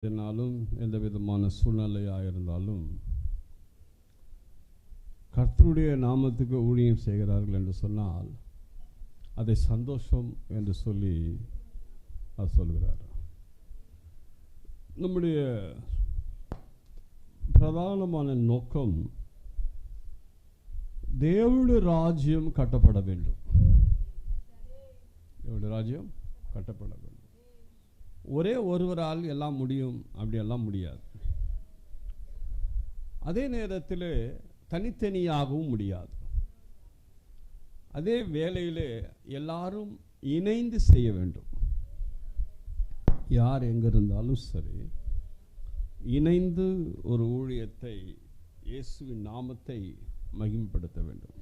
என்னாலும் எந்த விதமான சூழ்நிலையாக இருந்தாலும் கர்த்தருடைய நாமத்துக்கு ஊழியம் செய்கிறார்கள் என்று சொன்னால் அதை சந்தோஷம் என்று சொல்லி அவர் சொல்கிறார். நம்முடைய பிரதானமான நோக்கம் தேவனுடைய ராஜ்யம் கட்டப்பட வேண்டும். தேவனுடைய ராஜ்யம் கட்டப்பட வேண்டும். ஒரே ஒருவரால் எல்லாம் முடியும், அப்படியெல்லாம் முடியாது. அதே நேரத்தில் தனித்தனியாகவும் முடியாது. அதே வேளையில் எல்லாரும் இணைந்து செய்ய வேண்டும். யார் எங்கிருந்தாலும் சரி, இணைந்து ஒரு ஊழியத்தை, இயேசுவின் நாமத்தை மகிமைப்படுத்த வேண்டும்.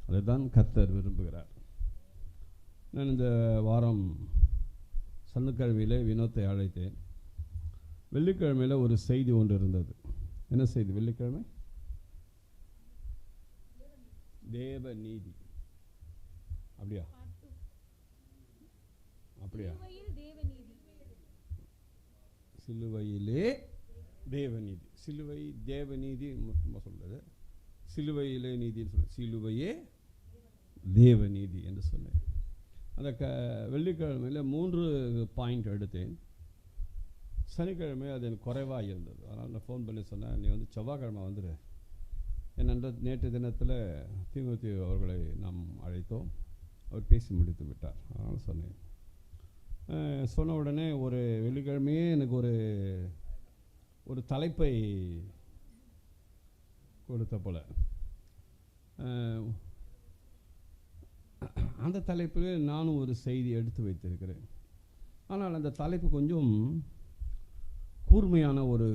அதுதான் கர்த்தர் விரும்புகிறார். நான் இந்த வாரம் சனிக்கிழமையிலே வினோத்தை அழைத்தேன். வெள்ளிக்கிழமையில் ஒரு செய்தி ஒன்று இருந்தது. என்ன செய்தி? வெள்ளிக்கிழமை தேவ நீதி. அப்படியா? சிலுவையிலே தேவநீதி. சிலுவை தேவநீதி மொத்தமாக சொல்றது. சிலுவையிலே நீதின்னு சொல்ல, சிலுவையே தேவநீதி என்று சொன்னேன். அந்த வெள்ளிக்கிழமையில் 3 பாயிண்ட் எடுத்தேன். சனிக்கிழமை அது எனக்கு குறைவாக இருந்தது. அதனால் நான் ஃபோன் பண்ணி சொன்னேன், நீ செவ்வாய்க்கிழமை வந்துடு. ஏனென்றால் நேற்று தினத்தில் தீமோத்தி அவர்களை நாம் அழைத்தோம். அவர் பேசி முடித்து விட்டார். அதனால் சொன்னேன். சொன்ன உடனே ஒரு வெள்ளிக்கிழமையே எனக்கு ஒரு தலைப்பை கொடுத்த போல. அந்த தலைப்பில் நானும் ஒரு செய்தி எடுத்து வைத்திருக்கிறேன். ஆனால் அந்த தலைப்பு கொஞ்சம் கூர்மையான ஒரு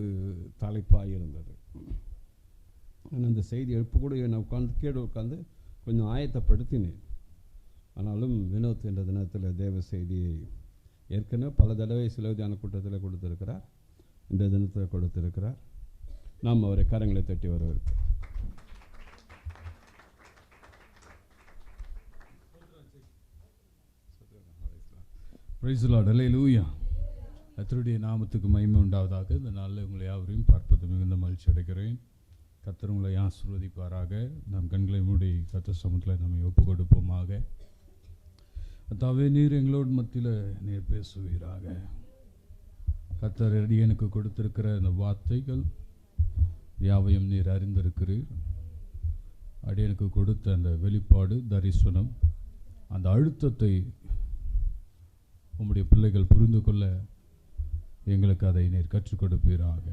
தலைப்பாக இருந்தது. அந்த செய்தி எழுப்பு கூட நான் உட்காந்து கொஞ்சம் ஆயத்தப்படுத்தினேன். ஆனாலும் வினோத் என்ற தினத்தில் தேவ செய்தியை ஏற்கனவே பல தடவை சிலோதியான கூட்டத்தில் கொடுத்திருக்கிறார். இந்த தினத்தில் கொடுத்திருக்கிறார். நாம் அவரை கரங்களை தட்டி வரவேற்போம். Praise the lord. அல்லேலூயா. கர்த்தருடைய நாமத்துக்கு மகிமை உண்டாவதாக. இந்த நாளில் உங்களை யாவரையும் பார்ப்பது மிகுந்த மகிழ்ச்சி அடைகிறேன். கர்த்தர் உங்களை ஆசீர்வதிப்பாராக. நாம் கண்களை மூடி கர்த்தர் சமூகத்தில் நம்மை ஒப்பு கொடுப்போமாக. கர்த்தாவே, நீர் எங்களோடு மத்தியில் நீர் பேசுவீராக. கர்த்தர் எனக்கு கொடுத்திருக்கிற இந்த வார்த்தைகள் யாவையும் நீர் அறிந்திருக்கிறீர். அடியனுக்கு கொடுத்த அந்த வெளிப்பாடு, தரிசனம், அந்த அழுத்தத்தை உம்முடைய பிள்ளைகள் புரிந்து கொள்ள எங்களுக்கு அதை நீர் கற்றுக் கொடுப்பீராக.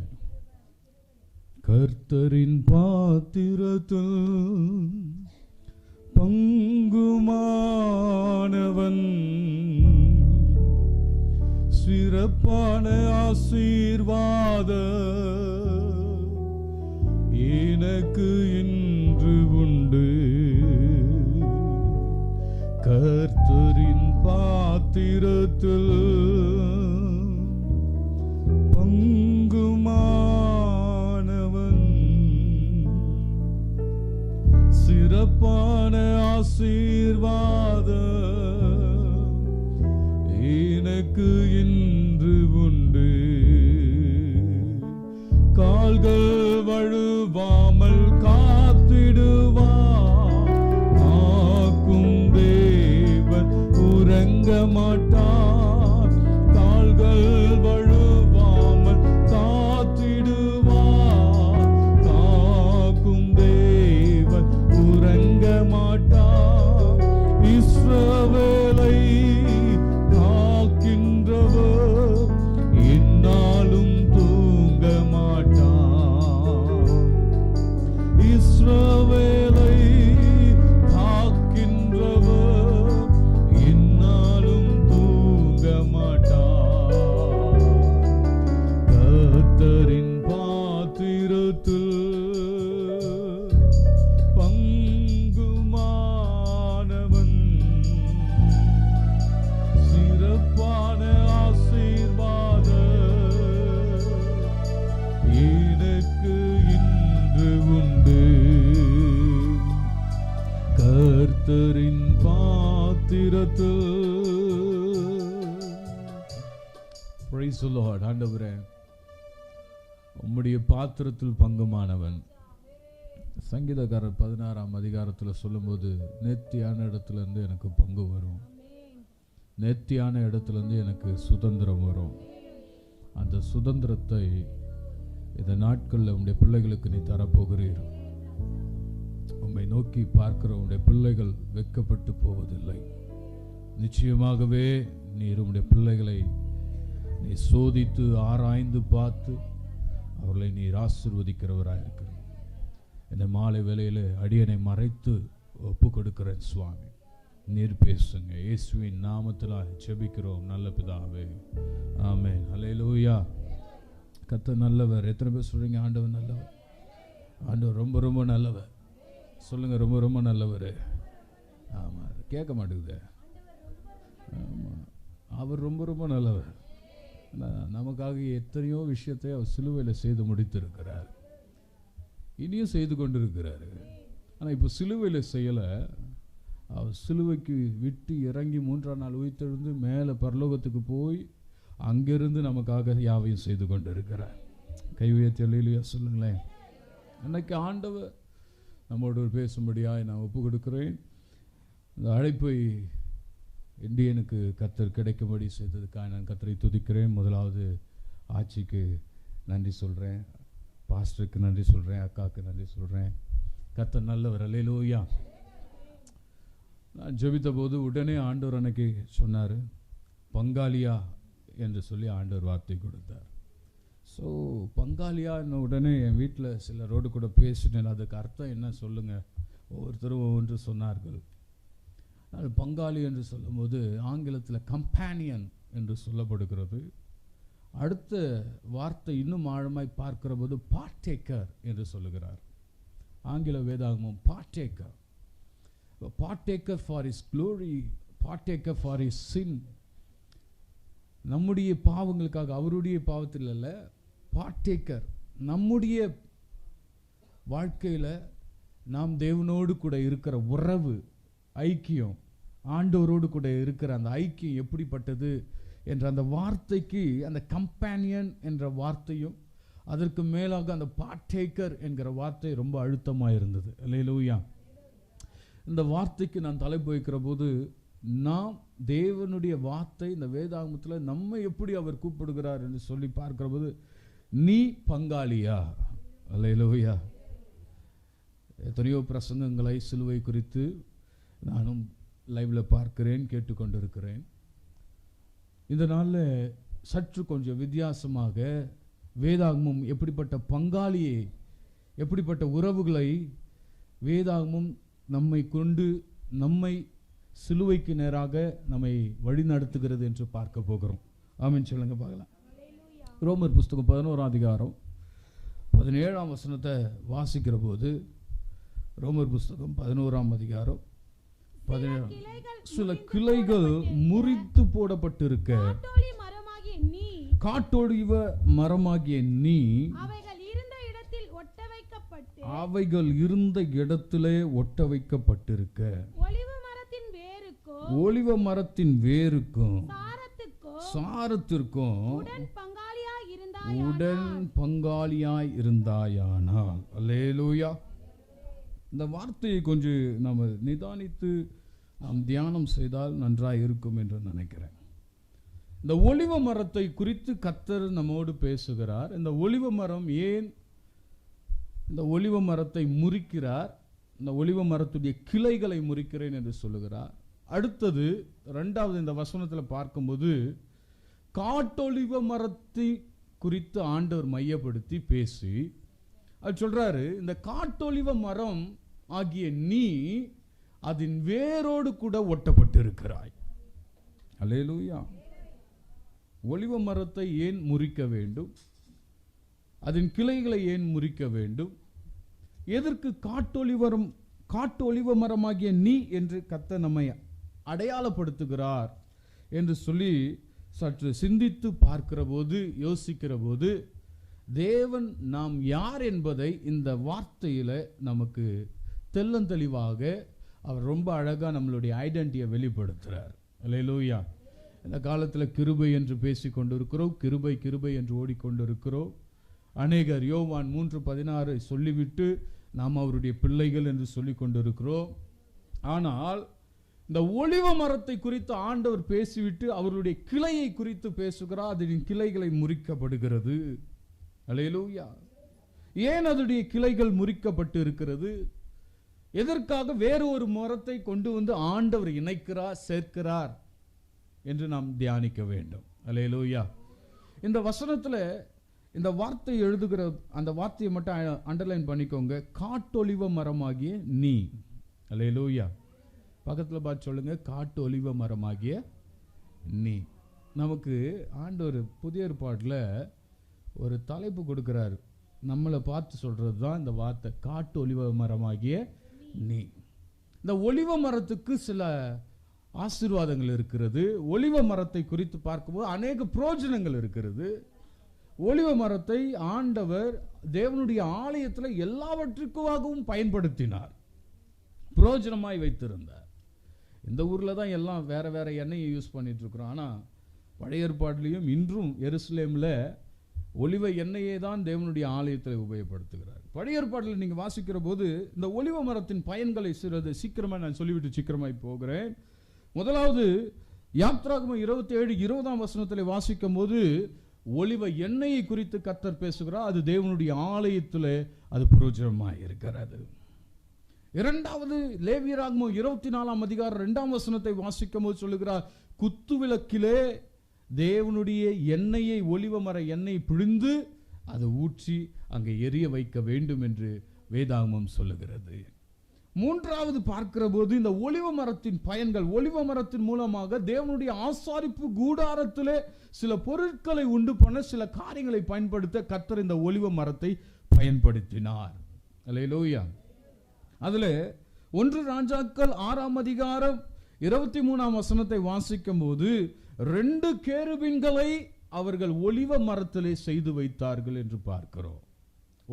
கர்த்தரின் பாத்திரத்தில் பங்குமானவன் சிறப்பான ஆசீர்வாத எனக்கு இன்று உண்டு. கர்த்தரின் பாத்திரத்தில் பங்குமானவன் சிறப்பான ஆசீர்வாத எனக்கு இன்று உண்டு. கால்கள் வழுவாமல் காத்திடுவார். காக்கும் தேவன் உறங்க மாட்டார். கால்கள் வழுவாமல் காத்திடுவார். காக்கும் தேவன் உறங்க மாட்டார். இஸ்ரவேலை காக்கின்றவர் என்னாலும் தூங்க மாட்டார். இஸ்ரவேலை காக்கின்றவர் என்னாலும் தூங்க மாட்டார். கர்த்தரின் பாத்திரத்தில் பங்குமானவன் சிறப்பான ஆசீர்வாத எனக்கு இன்று உண்டு. கர்த்தரின் பாத்திரத்தில். Praise the Lord. ஆண்டவரே, உம்முடைய பாத்திரத்தில் பங்குமானவன். சங்கீதக்காரர் 16ஆம் அதிகாரத்தில் சொல்லும்போது, நேர்த்தியான இடத்துல இருந்து எனக்கு பங்கு வரும், நேர்த்தியான இடத்துல இருந்து எனக்கு சுதந்திரம் வரும். அந்த சுதந்திரத்தை இந்த நாட்களில் உம்முடைய பிள்ளைகளுக்கு நீ தரப்போகிறீர். உம்மை நோக்கி பார்க்கிற உம்முடைய பிள்ளைகள் வெட்கப்பட்டு போவதில்லை. நிச்சயமாகவே நீர் உம்முடைய பிள்ளைகளை நீ சோதித்து ஆராய்ந்து பார்த்து அவர்களை நீர் ஆசீர்வதிக்கிறவராயிருக்கிற இந்த மாலை வேளையில் அடியனை மறைத்து ஒப்பு கொடுக்கிறேன் சுவாமி. நீர் பேசுங்க. இயேசுவின் நாமத்தில் ஜெபிக்கிறோம் நல்ல பிதாவே, ஆமென். அல்லேலூயா. கர்த்தர் நல்லவர். எத்தனை பேர் சொல்றீங்க ஆண்டவர் நல்லவர்? ஆண்டவர் ரொம்ப ரொம்ப நல்லவர். சொல்லுங்க, ரொம்ப ரொம்ப நல்லவர். ஆமாம், கேட்க மாட்டேங்குது. ஆமாம், அவர் ரொம்ப ரொம்ப நல்லவர். நமக்காக எத்தனையோ விஷயத்தை அவர் சிலுவையில் செய்து முடித்திருக்கிறார், இனியும் செய்து கொண்டிருக்கிறார். ஆனால் இப்போ சிலுவையில் செய்யலை. அவர் சிலுவைக்கு விட்டு இறங்கி 3ஆம் நாள் உயிர்த்தெழுந்து மேலே பரலோகத்துக்கு போய் அங்கிருந்து நமக்காக யாவையும் செய்து கொண்டிருக்கிறார். கை உயர்த்தி அல்லேலூயா சொல்லுங்களேன். அன்னைக்கு ஆண்டவர் நம்மோடு பேசும்படியாக நான் ஒப்பு கொடுக்கிறேன். இந்த அழைப்பை இந்தியனுக்கு கர்த்தர் கிடைக்கும்படி செய்ததுக்காக நான் கர்த்தரை துதிக்கிறேன். முதலாவது ஆட்சிக்கு நன்றி சொல்கிறேன், பாஸ்டருக்கு நன்றி சொல்கிறேன், அக்காவுக்கு நன்றி சொல்கிறேன். கர்த்தர் நல்லவர். அல்லேலூயா. நான் ஜெபித்த போது உடனே ஆண்டவர் அன்னைக்கு சொன்னார், பங்காளியா என்று சொல்லி ஆண்டவர் வார்த்தை கொடுத்தார். ஸோ பங்காளியா என்ன உடனே என் வீட்டில் சிலரோடு கூட பேசினேன். அதுக்கு அர்த்தம் என்ன சொல்லுங்கள், ஒவ்வொருத்தரும் ஒவ்வொன்று சொன்னார்கள். அது பங்காளி என்று சொல்லும்போது ஆங்கிலத்தில் கம்பேனியன் என்று சொல்லப்படுகிறது. அடுத்த வார்த்தை இன்னும் ஆழமாய் பார்க்கிற போது பார்ட்டேக்கர் என்று சொல்லுகிறார். ஆங்கில வேதாகமம் partaker, partaker for his glory, partaker for his sin. நம்முடைய பாவங்களுக்காக, அவருடைய பாவத்தில் அல்ல, பார்ட்டேக்கர். நம்முடைய வாழ்க்கையில் நாம் தேவனோடு கூட இருக்கிற உறவு, ஐக்கியம், ஆண்டவரோடு கூட இருக்கிற அந்த ஐக்கியம் எப்படிப்பட்டது என்ற அந்த வார்த்தைக்கு அந்த கம்பேனியன் என்ற வார்த்தையும் அதற்கு மேலாக அந்த பார்ட்டேக்கர் என்கிற வார்த்தை ரொம்ப அழுத்தமாக இருந்தது. அல்லேலூயா. இந்த வார்த்தைக்கு நான் தலைப்பு வைக்கிற போது, நாம் தேவனுடைய வார்த்தை இந்த வேதாகமத்தில் நம்மை எப்படி அவர் கூப்பிடுகிறார் என்று சொல்லி பார்க்கிற போது, நீ பங்காளியா? அல்லேலூயா. எத்தனையோ பிரசங்கங்களை சிலுவை குறித்து நானும் லைவில் பார்க்கிறேன், கேட்டுக்கொண்டிருக்கிறேன். இந்த நாளில் சற்று கொஞ்சம் வித்தியாசமாக வேதாகமம் எப்படிப்பட்ட பங்காளியை, எப்படிப்பட்ட உறவுகளை வேதாகமம் நம்மை கொண்டு நம்மை சிலுவைக்கு நேராக நம்மை வழி நடத்துகிறது என்று பார்க்க போகிறோம். ஆமென் சொல்லுங்க பார்க்கலாம். ரோமர் புஸ்தகம் 11ஆம் அதிகாரம் 17ஆம் வசனத்தை வாசிக்கிற போது, ரோமர் புஸ்தகம் 11ஆம் அதிகாரம் 17, சில கிளைகள் முறித்து போடப்பட்டிருக்க, காட்டொழிவ மரமாகிய நீ அவைகள் இருந்த இடத்திலே ஒட்ட வைக்கப்பட்டிருக்க, ஒலிவ மரத்தின் வேருக்கும் சாரத்திற்கும் உடன் பங்காளியாய் இருந்தாயானால். அல்லேலூயா. இந்த வார்த்தையை கொஞ்சம் நாம் நிதானித்து நாம் தியானம் செய்தால் நன்றாக இருக்கும் என்று நினைக்கிறேன். இந்த ஒலிவ மரத்தை குறித்து கர்த்தர் நம்மோடு பேசுகிறார். இந்த ஒலிவ மரம் ஏன் இந்த ஒலிவ மரத்தை முறிக்கிறார், இந்த ஒலிவ மரத்துடைய கிளைகளை முறிக்கிறேன் என்று சொல்லுகிறார். அடுத்தது ரெண்டாவது இந்த வசனத்தில் பார்க்கும்போது, காட்டொலிவ மரத்தை குறித்து ஆண்டவர் மையப்படுத்தி பேசி அது சொல்றாரு, இந்த காட்டொலிவ மரம் ஆகிய நீ அதன் வேரோடு கூட ஒட்டப்பட்டு இருக்கிறாய். அல்லேலூயா. ஒலிவ மரத்தை ஏன் முறிக்க வேண்டும், அதன் கிளைகளை ஏன் முறிக்க வேண்டும், எதற்கு காட்டு ஒலிவ மரமாகிய நீ என்று கர்த்தர் நம்மை அடையாளப்படுத்துகிறார் என்று சொல்லி சற்று சிந்தித்து பார்க்கிற போது, யோசிக்கிற போது, தேவன் நாம் யார் என்பதை இந்த வார்த்தையில் நமக்கு தெள்ளந்தெளிவாக அவர் ரொம்ப அழகாக நம்மளுடைய ஐடென்டிட்டியை வெளிப்படுத்துகிறார். அல்லேலூயா. இந்த காலத்தில் கிருபை என்று பேசி கொண்டிருக்கிறோம், கிருபை கிருபை என்று ஓடிக்கொண்டிருக்கிறோம். அநேகர் யோவான் 3:16 சொல்லிவிட்டு நாம் அவருடைய பிள்ளைகள் என்று சொல்லிக் கொண்டிருக்கிறோம். ஆனால் இந்த ஒலிவ மரத்தை குறித்து ஆண்டவர் பேசிவிட்டு அவருடைய கிளையை குறித்து பேசுகிறார். அதன் கிளைகளை முறிக்கப்படுகிறது. அல்லேலூயா. ஏன் அதனுடைய கிளைகள் முறிக்கப்பட்டு இருக்கிறது? எதற்காக வேறு ஒரு மரத்தை கொண்டு வந்து ஆண்டவர் இணைக்கிறார், சேர்க்கிறார் என்று நாம் தியானிக்க வேண்டும். அல்லேலூயா. இந்த வசனத்தில் இந்த வார்த்தை எழுதுகிற அந்த வார்த்தையை மட்டும் அண்டர்லைன் பண்ணிக்கோங்க. காட்டொலிவ மரமாகிய நீ. அல்லேலூயா. பக்கத்தில் பார்த்து சொல்லுங்க, காட்டு ஒலிவ மரமாகிய நீ. நமக்கு ஆண்டவர் புதிய ஏற்பாட்டில் ஒரு தலைப்பு கொடுக்கிறார். நம்மளை பார்த்து சொல்றது தான் இந்த வார்த்தை, காட்டு ஒலிவ மரமாகிய நீ. இந்த ஒலிவ மரத்துக்கு சில ஆசீர்வாதங்கள் இருக்கிறது. ஒலிவ மரத்தை குறித்து பார்க்கும்போது அநேக பிரயோஜனங்கள் இருக்கிறது. ஒலிவ மரத்தை ஆண்டவர் தேவனுடைய ஆலயத்தில் எல்லாவற்றுக்காகவும் பயன்படுத்தினார், பிரயோஜனமாய் வைத்திருந்தார். இந்த ஊரில் தான் எல்லாம் வேற வேற எண்ணெயை யூஸ் பண்ணிட்டு இருக்கிறோம். ஆனால் பழைய ஏற்பாட்டிலையும் இன்றும் எருசலேமில் ஒலிவ எண்ணெயை தான் தேவனுடைய ஆலயத்தில் உபயோகப்படுத்துகிறார். பழைய ஏற்பாட்டில் நீங்கள் வாசிக்கிற போது இந்த ஒலிவ மரத்தின் பயன்களை சிறிது சீக்கிரமாக நான் சொல்லிவிட்டு சீக்கிரமாய் போகிறேன். முதலாவது யாத்ராகமம் 27:20 வாசிக்கும் போது ஒலிவ எண்ணெயை குறித்து கர்த்தர் பேசுகிறார். அது தேவனுடைய ஆலயத்தில் அது பிரயோஜனமாக இருக்கிறது. இரண்டாவது லேவியராகமம் 24:2 வாசிக்கும் போது சொல்லுகிறார், குத்துவிளக்கிலே தேவனுடைய எண்ணெயை, ஒலிவ மர எண்ணெய் பிழிந்து அதை ஊற்றி அங்கே எரிய வைக்க வேண்டும் என்று வேதாகமம் சொல்லுகிறது. மூன்றாவது பார்க்கிற போது இந்த ஒலிவ மரத்தின் பயன்கள், ஒலிவ மரத்தின் மூலமாக தேவனுடைய ஆசாரிப்பு கூடாரத்திலே சில பொருட்களை உண்டு பண்ண, சில காரியங்களை பயன்படுத்த கர்த்தர் இந்த ஒலிவ மரத்தை பயன்படுத்தினார். அல்லேலூயா. அதுல 1 ராஜாக்கள் 6:23 வாசிக்கும் போது 2 கேருபீன்களை அவர்கள் ஒலிவ மரத்திலே செய்து வைத்தார்கள் என்று பார்க்கிறோம்.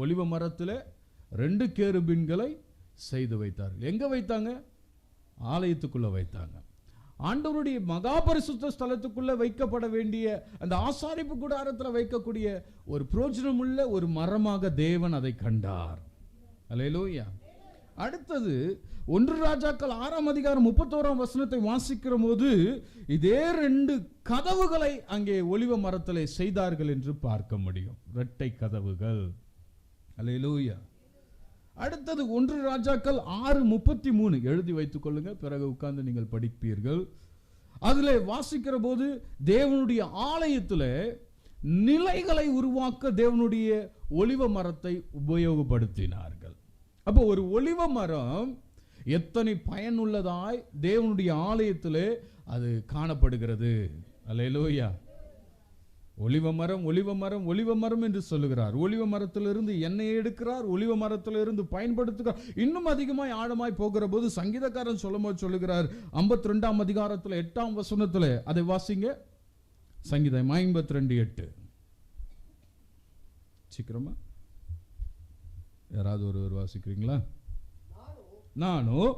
ஒலிவ மரத்திலே 2 கேருபீன்களை செய்து வைத்தார்கள். எங்க வைத்தாங்க? ஆலயத்துக்குள்ள வைத்தாங்க. ஆண்டவருடைய மகா பரிசுத்த ஸ்தலத்துக்குள்ள வைக்கப்பட வேண்டிய அந்த ஆசாரிப்பு கூடாரத்தில் வைக்கக்கூடிய ஒரு பிரயோஜனமுள்ள ஒரு மரமாக தேவன் அதை கண்டார். அல்லேலூயா. அடுத்தது 1 ராஜாக்கள் 6:31 வாசிக்கிற போது இதே 2 கதவுகளை அங்கே ஒலிவ மரத்திலே செய்தார்கள் என்று பார்க்க முடியும். இரட்டை கதவுகள். அல்லேலூயா. அடுத்தது 1 ராஜாக்கள் 6:33 எழுதி வைத்துக் கொள்ளுங்க, பிறகு உட்கார்ந்து நீங்கள் படிப்பீர்கள். அதிலே வாசிக்கிற போது தேவனுடைய ஆலயத்தில் நிலைகளை உருவாக்க தேவனுடைய ஒலிவ மரத்தை உபயோகப்படுத்தினார்கள். அப்போ ஒரு ஒலிவ மரம் எத்தனை பயனுள்ளதாய் தேவனுடைய ஆலயத்திலே அது காணப்படுகிறது. அல்லேலூயா. ஒலிவ மரம், ஒலிவ மரம், ஒலிவ மரம் என்று சொல்லுகிறார். ஒலிவ மரத்திலிருந்து எண்ணெயை எடுக்கிறார், ஒலிவ மரத்திலிருந்து பயன்படுத்துகிறார். இன்னும் அதிகமாய் ஆழமாய் போகிற போது சங்கீதக்காரன் சொல்லுகிறார் 52 8 அதை வாசிங்க. சங்கீதம் 52:8. சீக்கிரமா யாராவது ஒருவர் வாசிக்கிறீங்களா? நானும்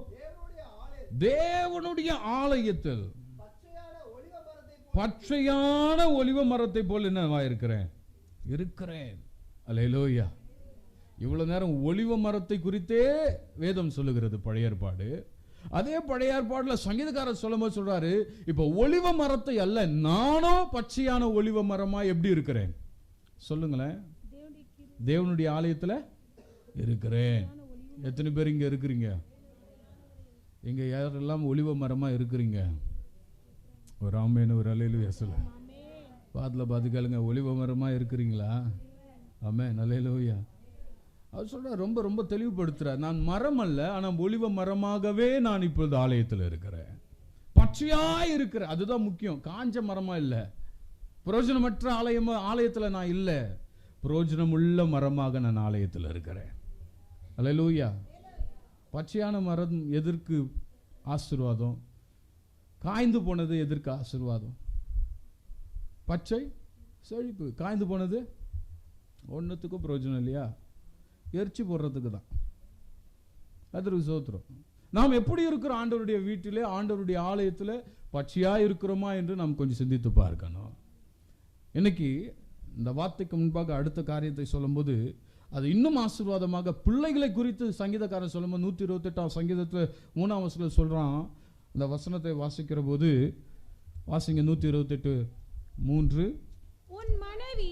தேவனுடைய ஆலயத்தில் பச்சையான ஒலிவ மரத்தை போல் என்னவா இருக்கிறேன். அல்லேலூயா. இவ்வளவு நேரம் ஒலிவ மரத்தை குறித்தே வேதம் சொல்லுகிறது பழைய ஏற்பாடு. அதே பழைய ஏற்பாடுல சங்கீதக்காரர் சொல்லும்போது சொல்றாரு, இப்ப ஒலிவ மரத்தை அல்ல, நானும் பச்சையான ஒலிவ மரமா எப்படி இருக்கிறேன் சொல்லுங்களேன். தேவனுடைய ஆலயத்துல இருக்கிறேன். எத்தனை பேர் இங்க இருக்கிறீங்க? இங்க யாரெல்லாம் ஒலிவ மரமா இருக்கிறீங்க? ஒரு ஆமேன்னு ஒரு அல்லேலூயா சொல்ல. பார்த்து கேளுங்க, ஒலிவ மரமா இருக்கிறீங்களா? ஆமென். அல்லேலூயா. அவர் சொல்ற ரொம்ப ரொம்ப தெளிவுபடுத்துறார். நான் மரம் அல்ல, ஆனால் ஒலிவ மரமாகவே நான் இப்பொழுது ஆலயத்தில் இருக்கிறேன். பச்சையாய் இருக்கிறேன். அதுதான் முக்கியம். காஞ்ச மரமா இல்லை, பிரயோஜனமற்ற ஆலயத்தில் நான் இல்லை, பிரயோஜனமுள்ள மரமாக நான் ஆலயத்தில் இருக்கிறேன். அல்லேலூயா. பச்சையான மரம் எதற்கு ஆசீர்வாதம்? காய்ந்து போனது எதற்கு ஆசீர்வாதம்? பச்சை செழிப்பு. காய்ந்து போனது ஒன்றுத்துக்கும் பிரயோஜனம் இல்லையா? எரிச்சு போடுறதுக்கு தான். அதற்கு சோத்திரம். நாம் எப்படி இருக்கிறோம் ஆண்டவருடைய வீட்டிலே, ஆண்டவருடைய ஆலயத்தில் பச்சையா இருக்கிறோமா என்று நாம் கொஞ்சம் சிந்தித்து பார்க்கணும். இன்னைக்கு இந்த வார்த்தைக்கு முன்பாக அடுத்த காரியத்தை சொல்லும்போது அது இன்னும் ஆசீர்வாதமாக பிள்ளைகளை குறித்து சங்கீதக்காரன் சொல்லும்போது 128ஆம் சங்கீதத்தில் 3ஆம் வசனத்தில் சொல்கிறான். இந்த வசனத்தை வாசிக்கிற போது வாசிங்க 128:3. உன் மனைவி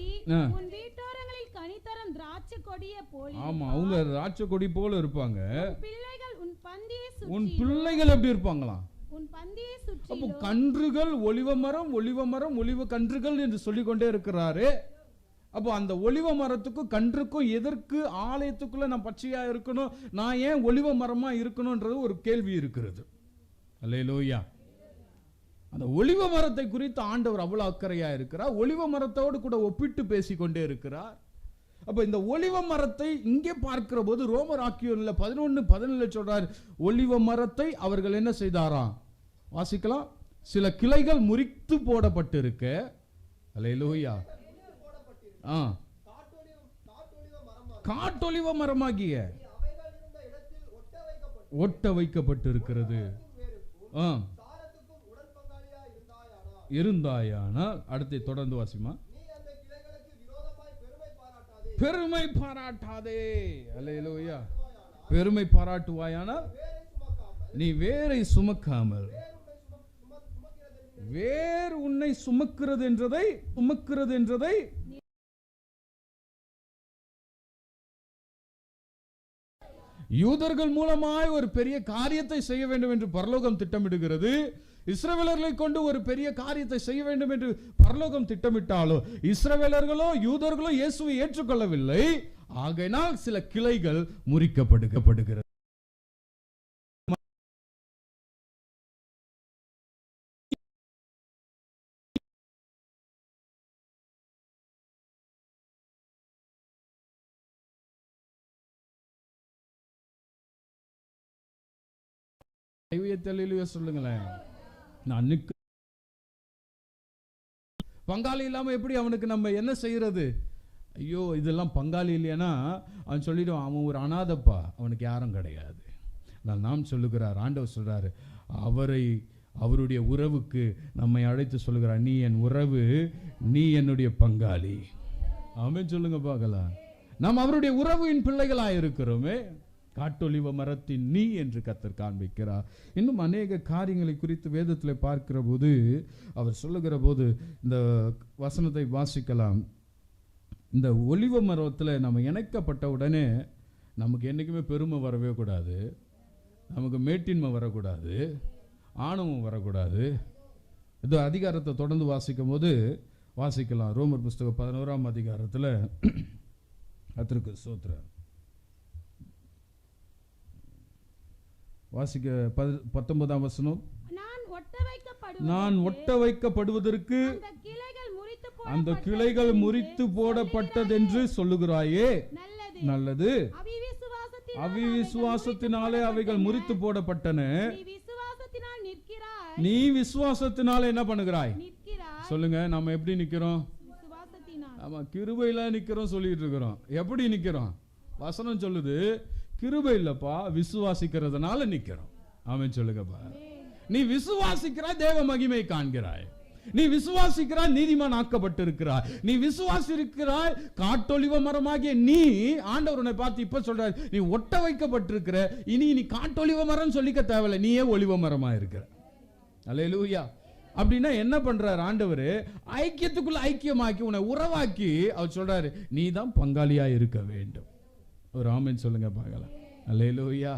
உன் வீட்டோரங்களில் கனிதரும் திராட்சை கொடியை போல. ஆமா, அவங்க திராட்சை கொடி போல இருப்பாங்க. பிள்ளைகள் உன் பந்தியை சுற்றி. உன் பிள்ளைகள் எப்படி இருப்பாங்களாம்? உன் பந்தியை சுற்றி. அப்போ கன்றுகள் ஒலிவ மரம் ஒலிவ மரம் ஒலிவ கன்றுகள் என்று சொல்லிக்கொண்டே இருக்கிறாரு. அப்போ அந்த ஒலிவ மரத்துக்கும் கன்றுக்கும் எதற்கு ஆலயத்துக்குள்ள நான் பச்சையா இருக்கணும், நான் ஏன் ஒலிவ மரமா இருக்கணும்ன்றது ஒரு கேள்வி இருக்கிறது. அல்லேலூயா. அந்த ஒலிவ மரத்தை குறித்து ஆண்டவர் அவ்வளவு அக்கறையா இருக்கிறார். ஒலிவ மரத்தோடு கூட ஒப்பிட்டு பேசிக்கொண்டே இருக்கிறார். அப்ப இந்த ஒலிவ மரத்தை இங்கே பார்க்கிற போது ரோமர் ஆக்கியோன்ல 11:17 சொல்றார், ஒலிவ மரத்தை அவர்கள் என்ன செய்தாராம்? வாசிக்கலாம். சில கிளைகள் முறித்து போடப்பட்டிருக்க. அல்லேலூயா. காட்டொலிவ மரமாகிய ஒட்ட வைக்கப்பட்டிருக்கிறது. இருந்தாயானால் அடுத்து தொடர்ந்து வாசிமா. பெருமை பாராட்டாதே. அல்லேலூயா. பெருமை பாராட்டுவாயானால் நீ வேரை சுமக்காமல், வேர் உன்னை சுமக்கிறது என்றதை யூதர்கள் மூலமாய் ஒரு பெரிய காரியத்தை செய்ய வேண்டும் என்று பரலோகம் திட்டமிடுகிறது. இஸ்ரவேலர்களை கொண்டு ஒரு பெரிய காரியத்தை செய்ய வேண்டும் என்று பரலோகம் திட்டமிட்டாலோ இஸ்ரவேலர்களோ யூதர்களோ இயேசுவை ஏற்றுக்கொள்ளவில்லை. ஆகையினால் சில கிளைகள் முறிக்கப்படுகிறது. சொல்லுங்களேன். நான் பங்காளி இல்லாம எப்படி அவனுக்கு நம்ம என்ன செய்யறது? ஐயோ இதெல்லாம் பங்காளி இல்லையானா அவன் சொல்லிடுவான், அவன் ஒரு அனாதப்பா, அவனுக்கு யாரும் கிடையாது. நாம் சொல்லுகிறார், ஆண்டவர் சொல்றாரு, அவருடைய உறவுக்கு நம்மை அழைத்து சொல்லுகிறார், நீ என் உறவு, நீ என்னுடைய பங்காளி. ஆமென் சொல்லுங்க பார்க்கலாம். நாம் அவருடைய உறவின் பிள்ளைகளாக இருக்கிறோமே. காட்டொலிவ மரத்தின் நீ என்று கர்த்தர் காண்பிக்கிறார். இன்னும் அநேக காரியங்களை குறித்து வேதத்தில் பார்க்கிற போது அவர் சொல்லுகிற போது இந்த வசனத்தை வாசிக்கலாம். இந்த ஒலிவ மரத்தில் நம்ம இணைக்கப்பட்ட உடனே நமக்கு என்றைக்குமே பெருமை வரவே கூடாது, நமக்கு மேட்டின்மை வரக்கூடாது, ஆணவம் வரக்கூடாது. இது அதிகாரத்தை தொடர்ந்து வாசிக்கும் போது வாசிக்கலாம். ரோமர் புஸ்தகம் 11ஆம் அதிகாரத்தில் கர்த்தருக்கு ஸ்தோத்திரம். வாசிக்க 19ஆம் வசனம். நான் ஒட்ட வைக்கப்படுவதற்கு அந்த கிளைகள் முறித்து போடப்பட்டதென்று சொல்லுகிறாயே, நல்லது. அவிசுவாசத்தினாலே அவைகள் முறித்து போடப்பட்டன. நீ விசுவாசத்தினாலே என்ன பண்ணுகிறாய்? சொல்லுங்க, நம்ம எப்படி நிக்கிறோம்? ஆமா, கிருபையில நிக்கிறோம் சொல்லிட்டு இருக்கிறோம். எப்படி நிக்கிறோம்? வசனம் சொல்லுது, கிருபை இல்லப்பா, விசுவாசிக்கிறதுனால நிக்கிறோம். ஆமென் சொல்லுங்கப்பா. நீ விசுவாசிக்கிறாய், தேவ மகிமை காண்கிறாய். நீ விசுவாசிக்கிறாய், நீதிமான் ஆக்கப்பட்டிருக்கிறாய். நீ விசுவாசிக்கிறாய், காட்டொலிவ மரமாகிய நீ, ஆண்டவர் உன்னை பார்த்து இப்ப சொல்றாரு, நீ ஒட்ட வைக்கப்பட்டிருக்கிற. இனி நீ காட்டொலிவ மரம் சொல்லிக்க தேவையில்லை, நீயே ஒலிவ மரமா இருக்கிற. அல்லேலூயா. அப்படின்னா என்ன பண்றாரு ஆண்டவர்? ஐக்கியத்துக்குள்ள ஐக்கியமாக்கி உன்னை உறவாக்கி அவர் சொல்றாரு, நீ தான் பங்காளியா இருக்க வேண்டும். ஒரு ஆமென் சொல்லுங்க பார்க்கலாம். அல்லேலூயா.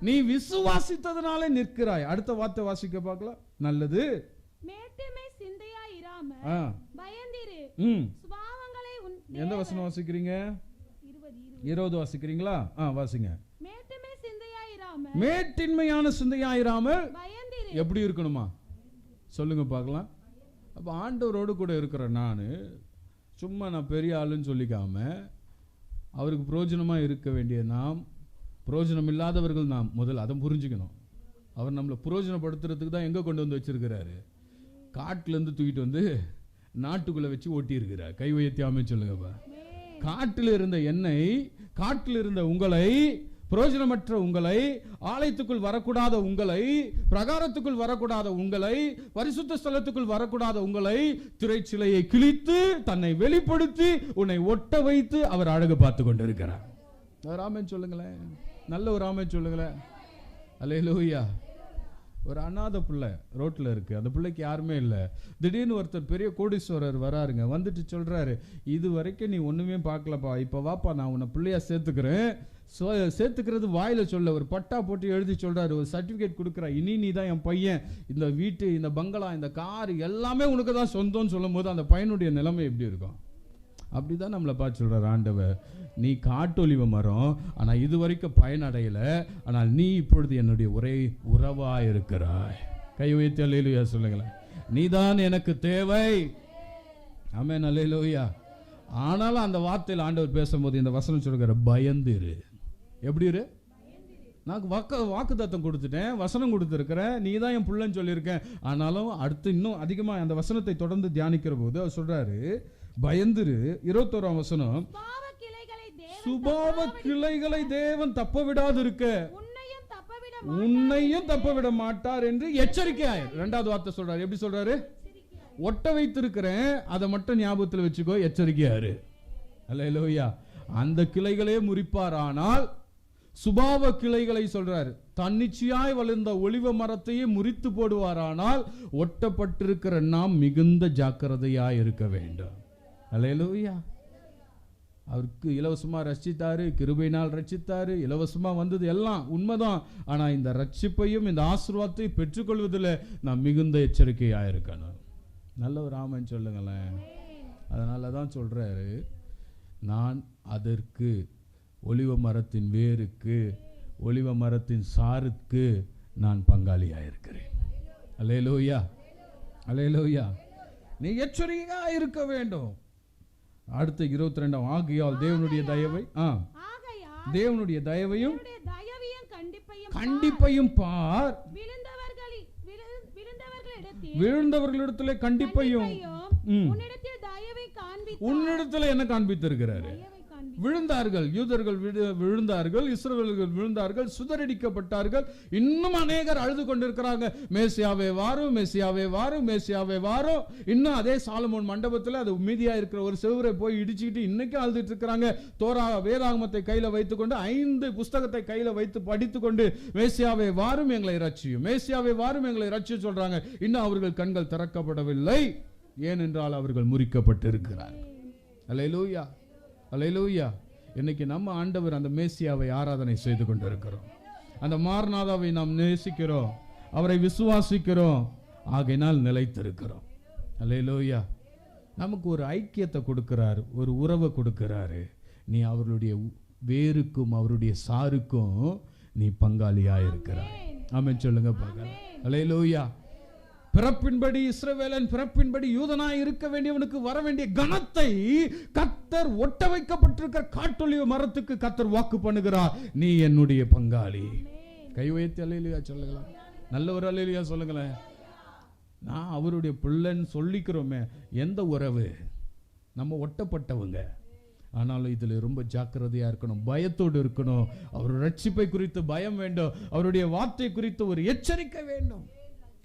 நீ விசுவாசித்ததனால நிற்கிறாய். அடுத்த வார்த்தை வாசிக்க பார்க்கலாம். நல்லது. மேட்டுமை சிந்தையாயிராம பயந்திரு. சுபாவங்களை எந்த வசனம் வாசிக்கிறீங்க? 20 வாசிக்கிறீங்களா? வாசிங்க. மேட்டுமை சிந்தையாயிராம, மேட்டின்மையான சிந்தையாயிராம பயந்திரு. எப்படி இருக்கணுமா? சொல்லுங்க பார்க்கலாம். அப்ப ஆண்டவரோடு கூட இருக்கிற நான் சும்மா நான் பெரிய ஆளுன்னு சொல்லிக்காம அவருக்கு பிரயோஜனமாக இருக்க வேண்டிய நாம், பிரயோஜனம் இல்லாதவர்கள் நாம். முதல்ல அதை புரிஞ்சுக்கணும். அவர் நம்மளை பிரயோஜனப்படுத்துறதுக்கு தான் எங்கே கொண்டு வந்து வச்சிருக்கிறாரு? காட்டிலேருந்து தூக்கிட்டு வந்து நாட்டுக்குள்ளே வச்சு ஓட்டி இருக்கிறார். கை உயர்த்தி ஆமென் சொல்லுங்கப்பா. காட்டில் இருந்த என்னை, காட்டில் இருந்த உங்களை பிரயோஜனமற்ற உங்களை, ஆலயத்துக்குள் வரக்கூடாத உங்களை, பிரகாரத்துக்குள் வரக்கூடாத உங்களை, பரிசுத்த ஸ்தலத்துக்குள் வரக்கூடாத உங்களை திரைச்சிலையை கிழித்து தன்னை வெளிப்படுத்தி உன்னை ஒட்ட வைத்து அவர் அழகு பார்த்து கொண்டிருக்கிறார். ஒரு ஆமென் சொல்லுங்களேன், நல்ல ஒரு ஆமென் சொல்லுங்களேன். அல்லேலூயா. ஒரு அநாத பிள்ளை ரோட்டில் இருக்கு, அந்த பிள்ளைக்கு யாருமே இல்லை. திடீர்னு ஒருத்தர் பெரிய கோடீஸ்வரர் வராருங்க, வந்துட்டு சொல்றாரு, இது வரைக்கும் நீ ஒண்ணுமே பார்க்கலப்பா, இப்போ வாப்பா நான் உன்னை பிள்ளையா சேர்த்துக்கிறேன். சேர்த்துக்கிறது வாயில சொல்ல, ஒரு பட்டா போட்டு எழுதி சொல்றாரு, ஒரு சர்டிபிகேட் கொடுக்குறா, இனி நீ தான் என் பையன், இந்த வீட்டு, இந்த பங்களா, இந்த கார் எல்லாமே உனக்கு தான் சொந்தம்னு சொல்லும் போது அந்த பையனுடைய நிலைமை எப்படி இருக்கும்? அப்படிதான் நம்மளை பார்த்து சொல்றாரு ஆண்டவர், நீ காட்டொலிவ மரம், ஆனா இது வரைக்கும் பயனடையல, ஆனால் நீ இப்பொழுது என்னுடைய ஒரே உறவாய் இருக்கிறாய். கை வைத்து அல்லேலூயா சொல்லுங்களேன். நீதான் எனக்கு தேவை. ஆமென் அல்லேலூயா. ஆனாலும் அந்த வார்த்தையில் ஆண்டவர் பேசும்போது இந்த வசனம் சொல்லுகிற, பயந்துரு. எப்படி இரு? நான் வாக்குத்தத்தம் கொடுத்துட்டேன், வசனம் கொடுத்துருக்கிறேன், நீ தான் என் பிள்ளைன்னு சொல்லியிருக்கேன். ஆனாலும் அடுத்து இன்னும் அதிகமாக அந்த வசனத்தை தொடர்ந்து தியானிக்கிற போது அவர் சொல்றாரு, பயந்துரு. 21ஆம் வசனம், சுபாவ கிளைகளை தேவன் தப்ப விடாது இருக்க உன்னையும் தப்ப விட மாட்டார் என்று எச்சரிக்கையாயிரு. 2வது வார்த்தை சொல்றாரு. எப்படி சொல்றாரு? ஒட்ட வைத்திருக்கிறேன், அதை மட்டும் ஞாபகத்தில் வச்சுக்கோ, எச்சரிக்கையாரு. அல்லேலூயா. அந்த கிளைகளே முறிப்பாரானால், சுபாவ கிளைகளை சொல்றாரு, தன்னிச்சையாய் வளர்ந்த ஒலிவ மரத்தையே முறித்து போடுவாரானால் ஒட்டப்பட்டிருக்கிற நாம் மிகுந்த ஜாக்கிரதையாய் இருக்க வேண்டும். அல்லேலூயா. அவருக்கு இலவசமா ரட்சித்தாரு, கிருபையினால் ரட்சித்தாரு, இலவசமா வந்தது எல்லாம் உண்மைதான். ஆனா இந்த ரட்சிப்பையும் இந்த ஆசீர்வாதத்தையும் பெற்றுக்கொள்வதில் நாம் மிகுந்த எச்சரிக்கையா இருக்கணும். நல்ல ஒரு ஆமென் சொல்லுங்களேன். அதனால தான் சொல்றாரு, நான் அதற்கு ஒலிவ மரத்தின் வேருக்கு, ஒலிவ மரத்தின் சாருக்கு நான் பங்காளியாக இருக்கிறேன். அல்லேலூயா, அல்லேலூயா. நீ எச்சரிக்கையா இருக்க வேண்டும். அடுத்த 22 ஆகையால் தேவனுடைய தயவை, தேவனுடைய தயவையும் கண்டிப்பையும் பார், விழுந்தவர்களிடத்திலே கண்டிப்பையும் உன்னிடத்தில் என்ன காண்பித்திருக்கிறாரு? விழுந்தார்கள், யூதர்கள் விழுந்தார்கள், இஸ்ரவேலர்கள் விழுந்தார்கள், சுதறடிக்கப்பட்டார்கள். இன்னும் அநேகர் அழுது கொண்டிருக்கிறாங்க, மேசியாவே வாரும், மேசியாவே வாரும், மேசியாவே வாரும். இன்னும் அதே சாலமோன் மண்டபத்தில் அது மீதியா இருக்கிற ஒரு செவுரை போய் இடிச்சுக்கிட்டு இன்னைக்கு அழுதுட்டு இருக்கிறாங்க. தோரா வேதாகமத்தை கையில வைத்துக்கொண்டு 5 புஸ்தகத்தை கையில வைத்து படித்துக்கொண்டு, மேசியாவே வாரும் எங்களை ரட்சியும், மேசியாவே வாரும் எங்களை ரட்சியும் சொல்றாங்க. இன்னும் அவர்கள் கண்கள் திறக்கப்படவில்லை, ஏனென்றால் அவர்கள் முறிக்கப்பட்டிருக்கிறார்கள். அல்லேலூயா, அல்லேலூயா. இன்னைக்கு நம்ம ஆண்டவர் அந்த மேசியாவை ஆராதனை செய்து கொண்டிருக்கிறோம். அந்த மார்நாதாவை நாம் நேசிக்கிறோம், அவரை விசுவாசிக்கிறோம், ஆகையினால் நிலைத்திருக்கிறோம். அல்லேலூயா. நமக்கு ஒரு ஐக்கியத்தை கொடுக்கிறார், ஒரு உறவை கொடுக்கிறாரு. நீ அவருடைய வேருக்கும் அவருடைய சாருக்கும் நீ பங்காளியா இருக்கிறாய். ஆமென் சொல்லுங்க பார்க்கலாம். அல்லேலூயா. பிறப்பின்படி இஸ்ரவேலன், பிறப்பின்படி யூதனாய் இருக்க வேண்டியவனுக்கு வர வேண்டிய கனத்தை கர்த்தர் ஒட்ட வைக்கப்பட்டிருக்கிற காட்டொலிவ மரத்துக்கு கர்த்தர் வாக்கு பண்ணுகிறார், நீ என்னுடைய பங்காளி. கை உயர்த்தி அல்லேலூயா சொல்லுங்களேன். நல்ல ஒரு அல்லேலூயா சொல்லுங்களேன். நான் அவருடைய பிள்ளைன்னு சொல்லிக்கிறோமே, எந்த உறவு? நம்ம ஒட்டப்பட்டவங்க. ஆனாலும் இதில் ரொம்ப ஜாக்கிரதையா இருக்கணும், பயத்தோடு இருக்கணும். அவர் ரட்சிப்பை குறித்து பயம் வேண்டும், அவருடைய வார்த்தை குறித்து ஒரு எச்சரிக்கை வேண்டும்.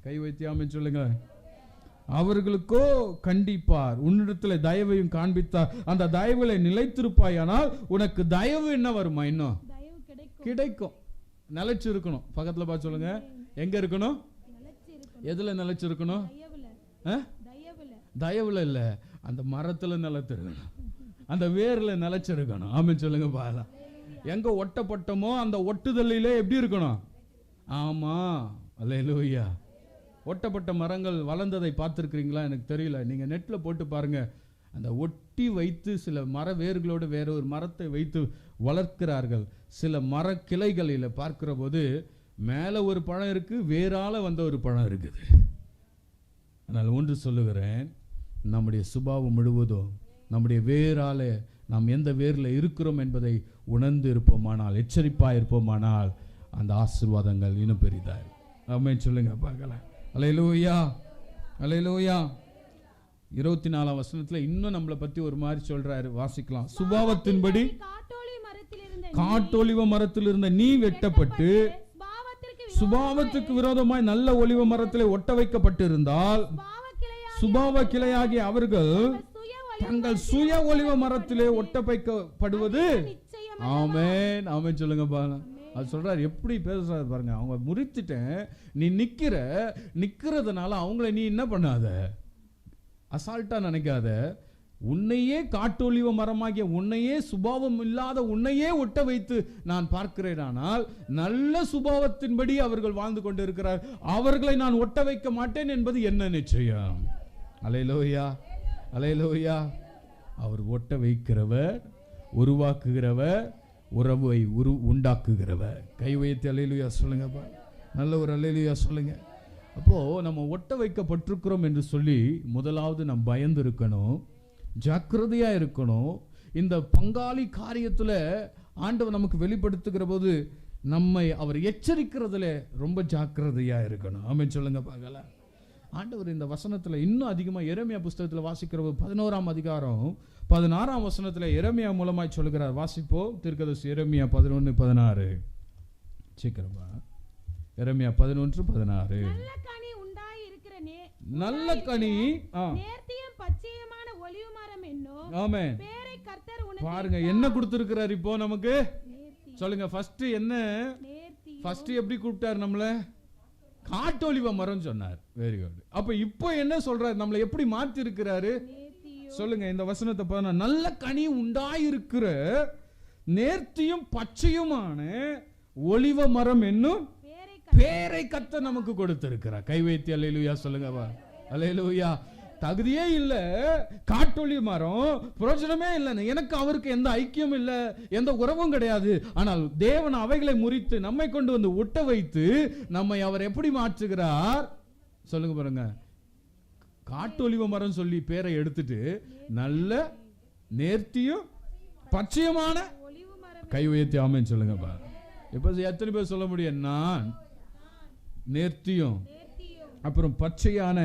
கை வைத்து ஆமென் சொல்லுங்க. அவர்களுக்கோ கண்டிப்பார், உன்னிடத்துல தயவையும் காண்பித்தார், அந்த தயவுல நிலைத்திருப்பாயானால் உனக்கு தயவு என்ன வருமா? இன்னும் கிடைக்கும். நிலைச்சு இருக்கணும். பக்கத்துல பார்த்து சொல்லுங்க, எங்க இருக்கணும்? எதுல நிலைச்சிருக்கணும்? தயவுல இல்ல, அந்த மரத்துல நிலைத்திருக்கணும், அந்த வேர்ல நிலைச்சிருக்கணும். ஆமென் சொல்லுங்க பாக்கலாம். எங்க ஒட்டப்பட்டமோ அந்த ஒட்டுதலிலே எப்படி இருக்கணும்? ஆமா, அல்லேலூயா. ஒட்டப்பட்ட மரங்கள் வளர்ந்ததை பார்த்துருக்கிறீங்களா? எனக்கு தெரியல, நீங்கள் நெட்டில் போட்டு பாருங்க. அந்த ஒட்டி வைத்து சில மர வேர்களோடு வேற ஒரு மரத்தை வைத்து வளர்க்கிறார்கள். சில மர கிளைகளில் பார்க்கிற போது மேலே ஒரு பழம் இருக்கு, வேறால வந்த ஒரு பழம் இருக்குது. அதனால் ஒன்று சொல்லுகிறேன், நம்முடைய சுபாவம் முழுவதும் நம்முடைய வேறால நாம் எந்த வேரில் இருக்கிறோம் என்பதை உணர்ந்து இருப்போமானால், எச்சரிப்பாக இருப்போமானால், அந்த ஆசீர்வாதங்கள் இன்னும் பெரிதாய். ஆமென் சொல்லுங்க பார்க்கலாம். அல்லேலூயா, அல்லேலூயா. 24ஆம் வசனத்துல இன்னும் நம்மளை பத்தி ஒரு மாதிரி சொல்றாரு, வாசிக்கலாம். சுபாவத்தின்படி காட்டொலி மரத்தில் இருந்த காட்டொலிவ மரத்தில் இருந்த நீ வெட்டப்பட்டு சுபாவத்துக்கு விரோதமாய் நல்ல ஒலிவ மரத்திலே ஒட்ட வைக்கப்பட்டிருந்தால் சுபாவ கிளையாகிய அவர்கள் தங்கள் சுய ஒலிவ மரத்திலே ஒட்ட வைக்கப்படுவது. ஆமென் ஆமென் சொல்லுங்க பாருங்க. அது சொல்றாரு, எப்படி பேசுறாரு பாருங்க. அவங்க முறித்துட்டேன், நீ நிக்கிறதுனால அவங்கள நீ என்ன பண்ணாத, அசால்ட்டா நினைக்காத. உன்னையே காட்டொலிவ மரமாகிய உன்னையே சுபாவம் இல்லாத உன்னையே ஒட்ட வைத்து நான் பார்க்கிறேன். ஆனால் நல்ல சுபாவத்தின்படி அவர்கள் வாழ்ந்து கொண்டிருக்கிறார். அவர்களை நான் ஒட்ட வைக்க மாட்டேன் என்பது என்ன நிச்சயம்? அல்லேலூயா அல்லேலூயா. அவர் ஒட்ட வைக்கிறவர், உருவாக்குகிறவர், உறவை உண்டாக்குகிறவர். கை வைத்து அல்லேலூயா சொல்லுங்க. நல்ல ஒரு அல்லேலூயா சொல்லுங்க. அப்போ நம்ம ஒட்ட வைக்கப்பட்டிருக்கிறோம் என்று சொல்லி முதலாவது நம்ம பயந்து இருக்கணும், ஜாக்கிரதையா இருக்கணும். இந்த பங்காளி காரியத்துல ஆண்டவர் நமக்கு வெளிப்படுத்துகிற போது நம்மை அவர் எச்சரிக்கிறதுல ரொம்ப ஜாக்கிரதையா இருக்கணும். ஆமென் சொல்லுங்க பார்க்கலாம். ஆண்டவர் இந்த வசனத்துல இன்னும் அதிகமா எரேமியா புஸ்தகத்துல வாசிக்கிற 11ஆம் அதிகாரம் 16ஆம் வசனத்துல எரேமியா மூலமாய் சொல்லுகிறார். வாசிப்போ தீர்க்கதரிசி எரேமியா 11:16. சீக்கிரமா எரேமியா 11:16. நல்ல கனி நேர்த்தியும் பச்சையுமான ஒலிவ மரம் என்னும் ஆமென் பேரை கர்த்தர் உனக்கு பாருங்க என்ன கொடுத்திருக்கிறார் இப்போ நமக்கு. சொல்லுங்க ஃபர்ஸ்ட் என்ன? ஃபர்ஸ்ட் எப்படி கூப்பிட்டார் நம்மள? காட்டொலிவ மரம் சொன்னார். Very good. அப்ப இப்போ என்ன சொல்றாரு? நம்மளை எப்படி மாத்தி இருக்கிறாரு சொல்லுங்க. இந்த வசனத்தை பாருங்க. நல்ல கனி உண்டாயிருக்கிற நேர்த்தியும் பச்சையுமான ஒலிவ மரம் என்னும் பேரை கர்த்தர் நமக்கு கொடுத்திருக்கிறார். கை வைத்து அல்லேலூயா சொல்லுங்க. அல்லேலூயா. தகுதியே இல்ல, காட்டொலி மரம் பிரயோஜனமே இல்லை, எனக்கு அவருக்கு எந்த ஐக்கியம் இல்லை, எந்த உறவும் கிடையாது. ஆனால் தேவன் அவைகளை முறித்து நம்மை கொண்டு வந்து ஒட்ட வைத்து நம்மை அவர் எப்படி மாற்றுகிறார் சொல்லுங்க பாருங்க. காட்டொலிவ மரம் சொல்லி பேரை எடுத்துட்டு நல்ல நேர்த்தியும் பச்சையுமான கை உயர்த்தி ஆமென் சொல்லுங்க பாரு. இப்ப எத்தனை பேர் சொல்ல முடியும்? நான் நேர்த்தியும் அப்புறம் பச்சையான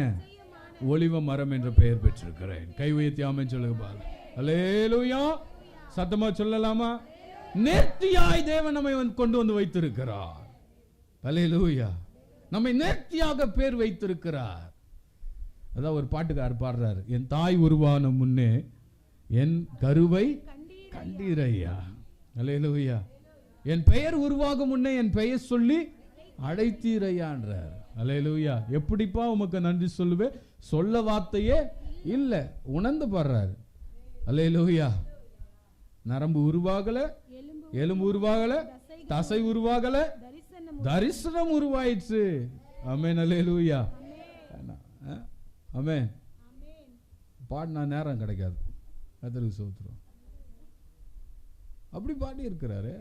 ஒலிவ மரம் என்ற பெயர் பெற்றிருக்கிறேன். கை உயர்த்தி ஆமென் சொல்லுங்க பாரு. அல்லேலூயா. சத்தமா சொல்லலாமா? நேர்த்தியாய் தேவன் நம்மை கொண்டு வந்து வைத்திருக்கிறார். அல்லேலூயா. நம்மை நேர்த்தியாக பேர் வைத்திருக்கிறார். அதான் ஒரு பாட்டுக்காரர் பாடுறாரு, என் தாய் உருவான முன்னே என் கருவை கண்டீரையா. அல்லேலூயா. என் பெயர் உருவாகும் முன்னே என் பெயர் சொல்லி அழைத்தீரையான்றார். அல்லேலூயா. எப்படிப்பா உமக்கு நன்றி சொல்லுவேன்? சொல்ல வார்த்தையே இல்ல, உணர்ந்து பாடுறாரு. அல்லேலூயா. நரம்பு உருவாகல, எலும்பு உருவாகல, தசை உருவாகல, தரிசனம் உருவாயிடுச்சு. ஆமென். அல்லேலூயா. ஆமென். பாடினா நேரம் கிடைக்காது. கர்த்தருக்கு ஸ்தோத்திரம். அப்படி பாடி இருக்கிறாரு.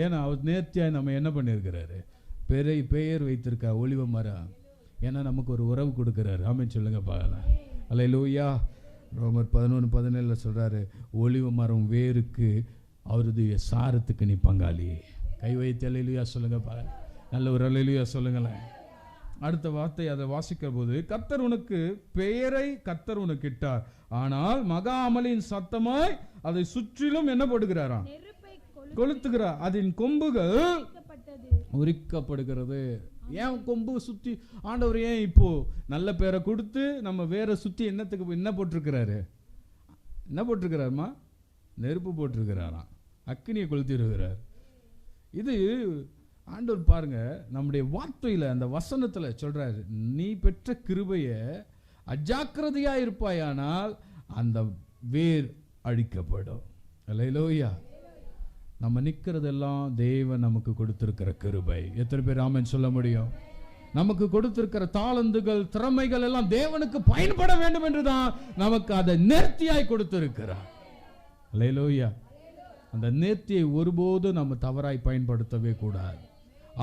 ஏன்னா அவர் நேர்த்தியாய் நம்ம என்ன பண்ணியிருக்கிறாரு? பெயர் வைத்திருக்க ஒலிவ மரம். ஏன்னா நமக்கு ஒரு உறவு கொடுக்கிறாரு. ஆமென் சொல்லுங்க பார்க்கலாம். அல்லேலூயா. ரோமர் 11:17 சொல்றாரு, ஒலிவ மரம் வேருக்கு அவரது சாரத்துக்கு நீ பங்காளி. கை வைத்து அல்லேலூயா சொல்லுங்க பார்க்கலாம். நல்ல ஒரு அல்லேலூயா சொல்லுங்களேன். அடுத்த வார்த்தை அதை வாசிக்கிற போது, கர்த்தர் உனக்கு பெயரை கர்த்தர் உனக்கு இட்டார், ஆனால் மகா அமலின் சத்தமாய் அதை சுற்றிலும் என்ன போடுகிறாராம்? கொளுத்துகிறார். அதன் கொம்புகள் உரிக்கப்படுகிறது. ஏன் கொம்பு சுத்தி? ஆண்டவர் ஏன் இப்போ நல்ல பேரை கொடுத்து நம்ம வேற சுத்தி என்னத்துக்கு என்ன போட்டிருக்கிறாரு? என்ன போட்டிருக்கிறாருமா? நெருப்பு போட்டிருக்கிறாராம். அக்கினியை கொளுத்திருக்கிறார். இது ஆண்டவர் பாருங்க நம்முடைய வார்த்தையில அந்த வசனத்துல சொல்றாரு, நீ பெற்ற கிருபைய அஜாக்கிரதையா இருப்பாயானால் அந்த வேர் அழிக்கப்படும். அல்லேலூயா. நம்ம நிக்கிறதெல்லாம் தேவன் நமக்கு கொடுத்திருக்கிற கிருபை. எத்தனை பேர் ஆமென் சொல்ல முடியும்? நமக்கு கொடுத்திருக்கிற தாளந்துகள், திறமைகள் எல்லாம் தேவனுக்கு பயன்பட வேண்டும் என்றுதான் நமக்கு அதை நேர்த்தியாய் கொடுத்திருக்கிறார். அல்லேலூயா. அந்த நேர்த்தியை ஒருபோதும் நம்ம தவறாய் பயன்படுத்தவே கூடாது.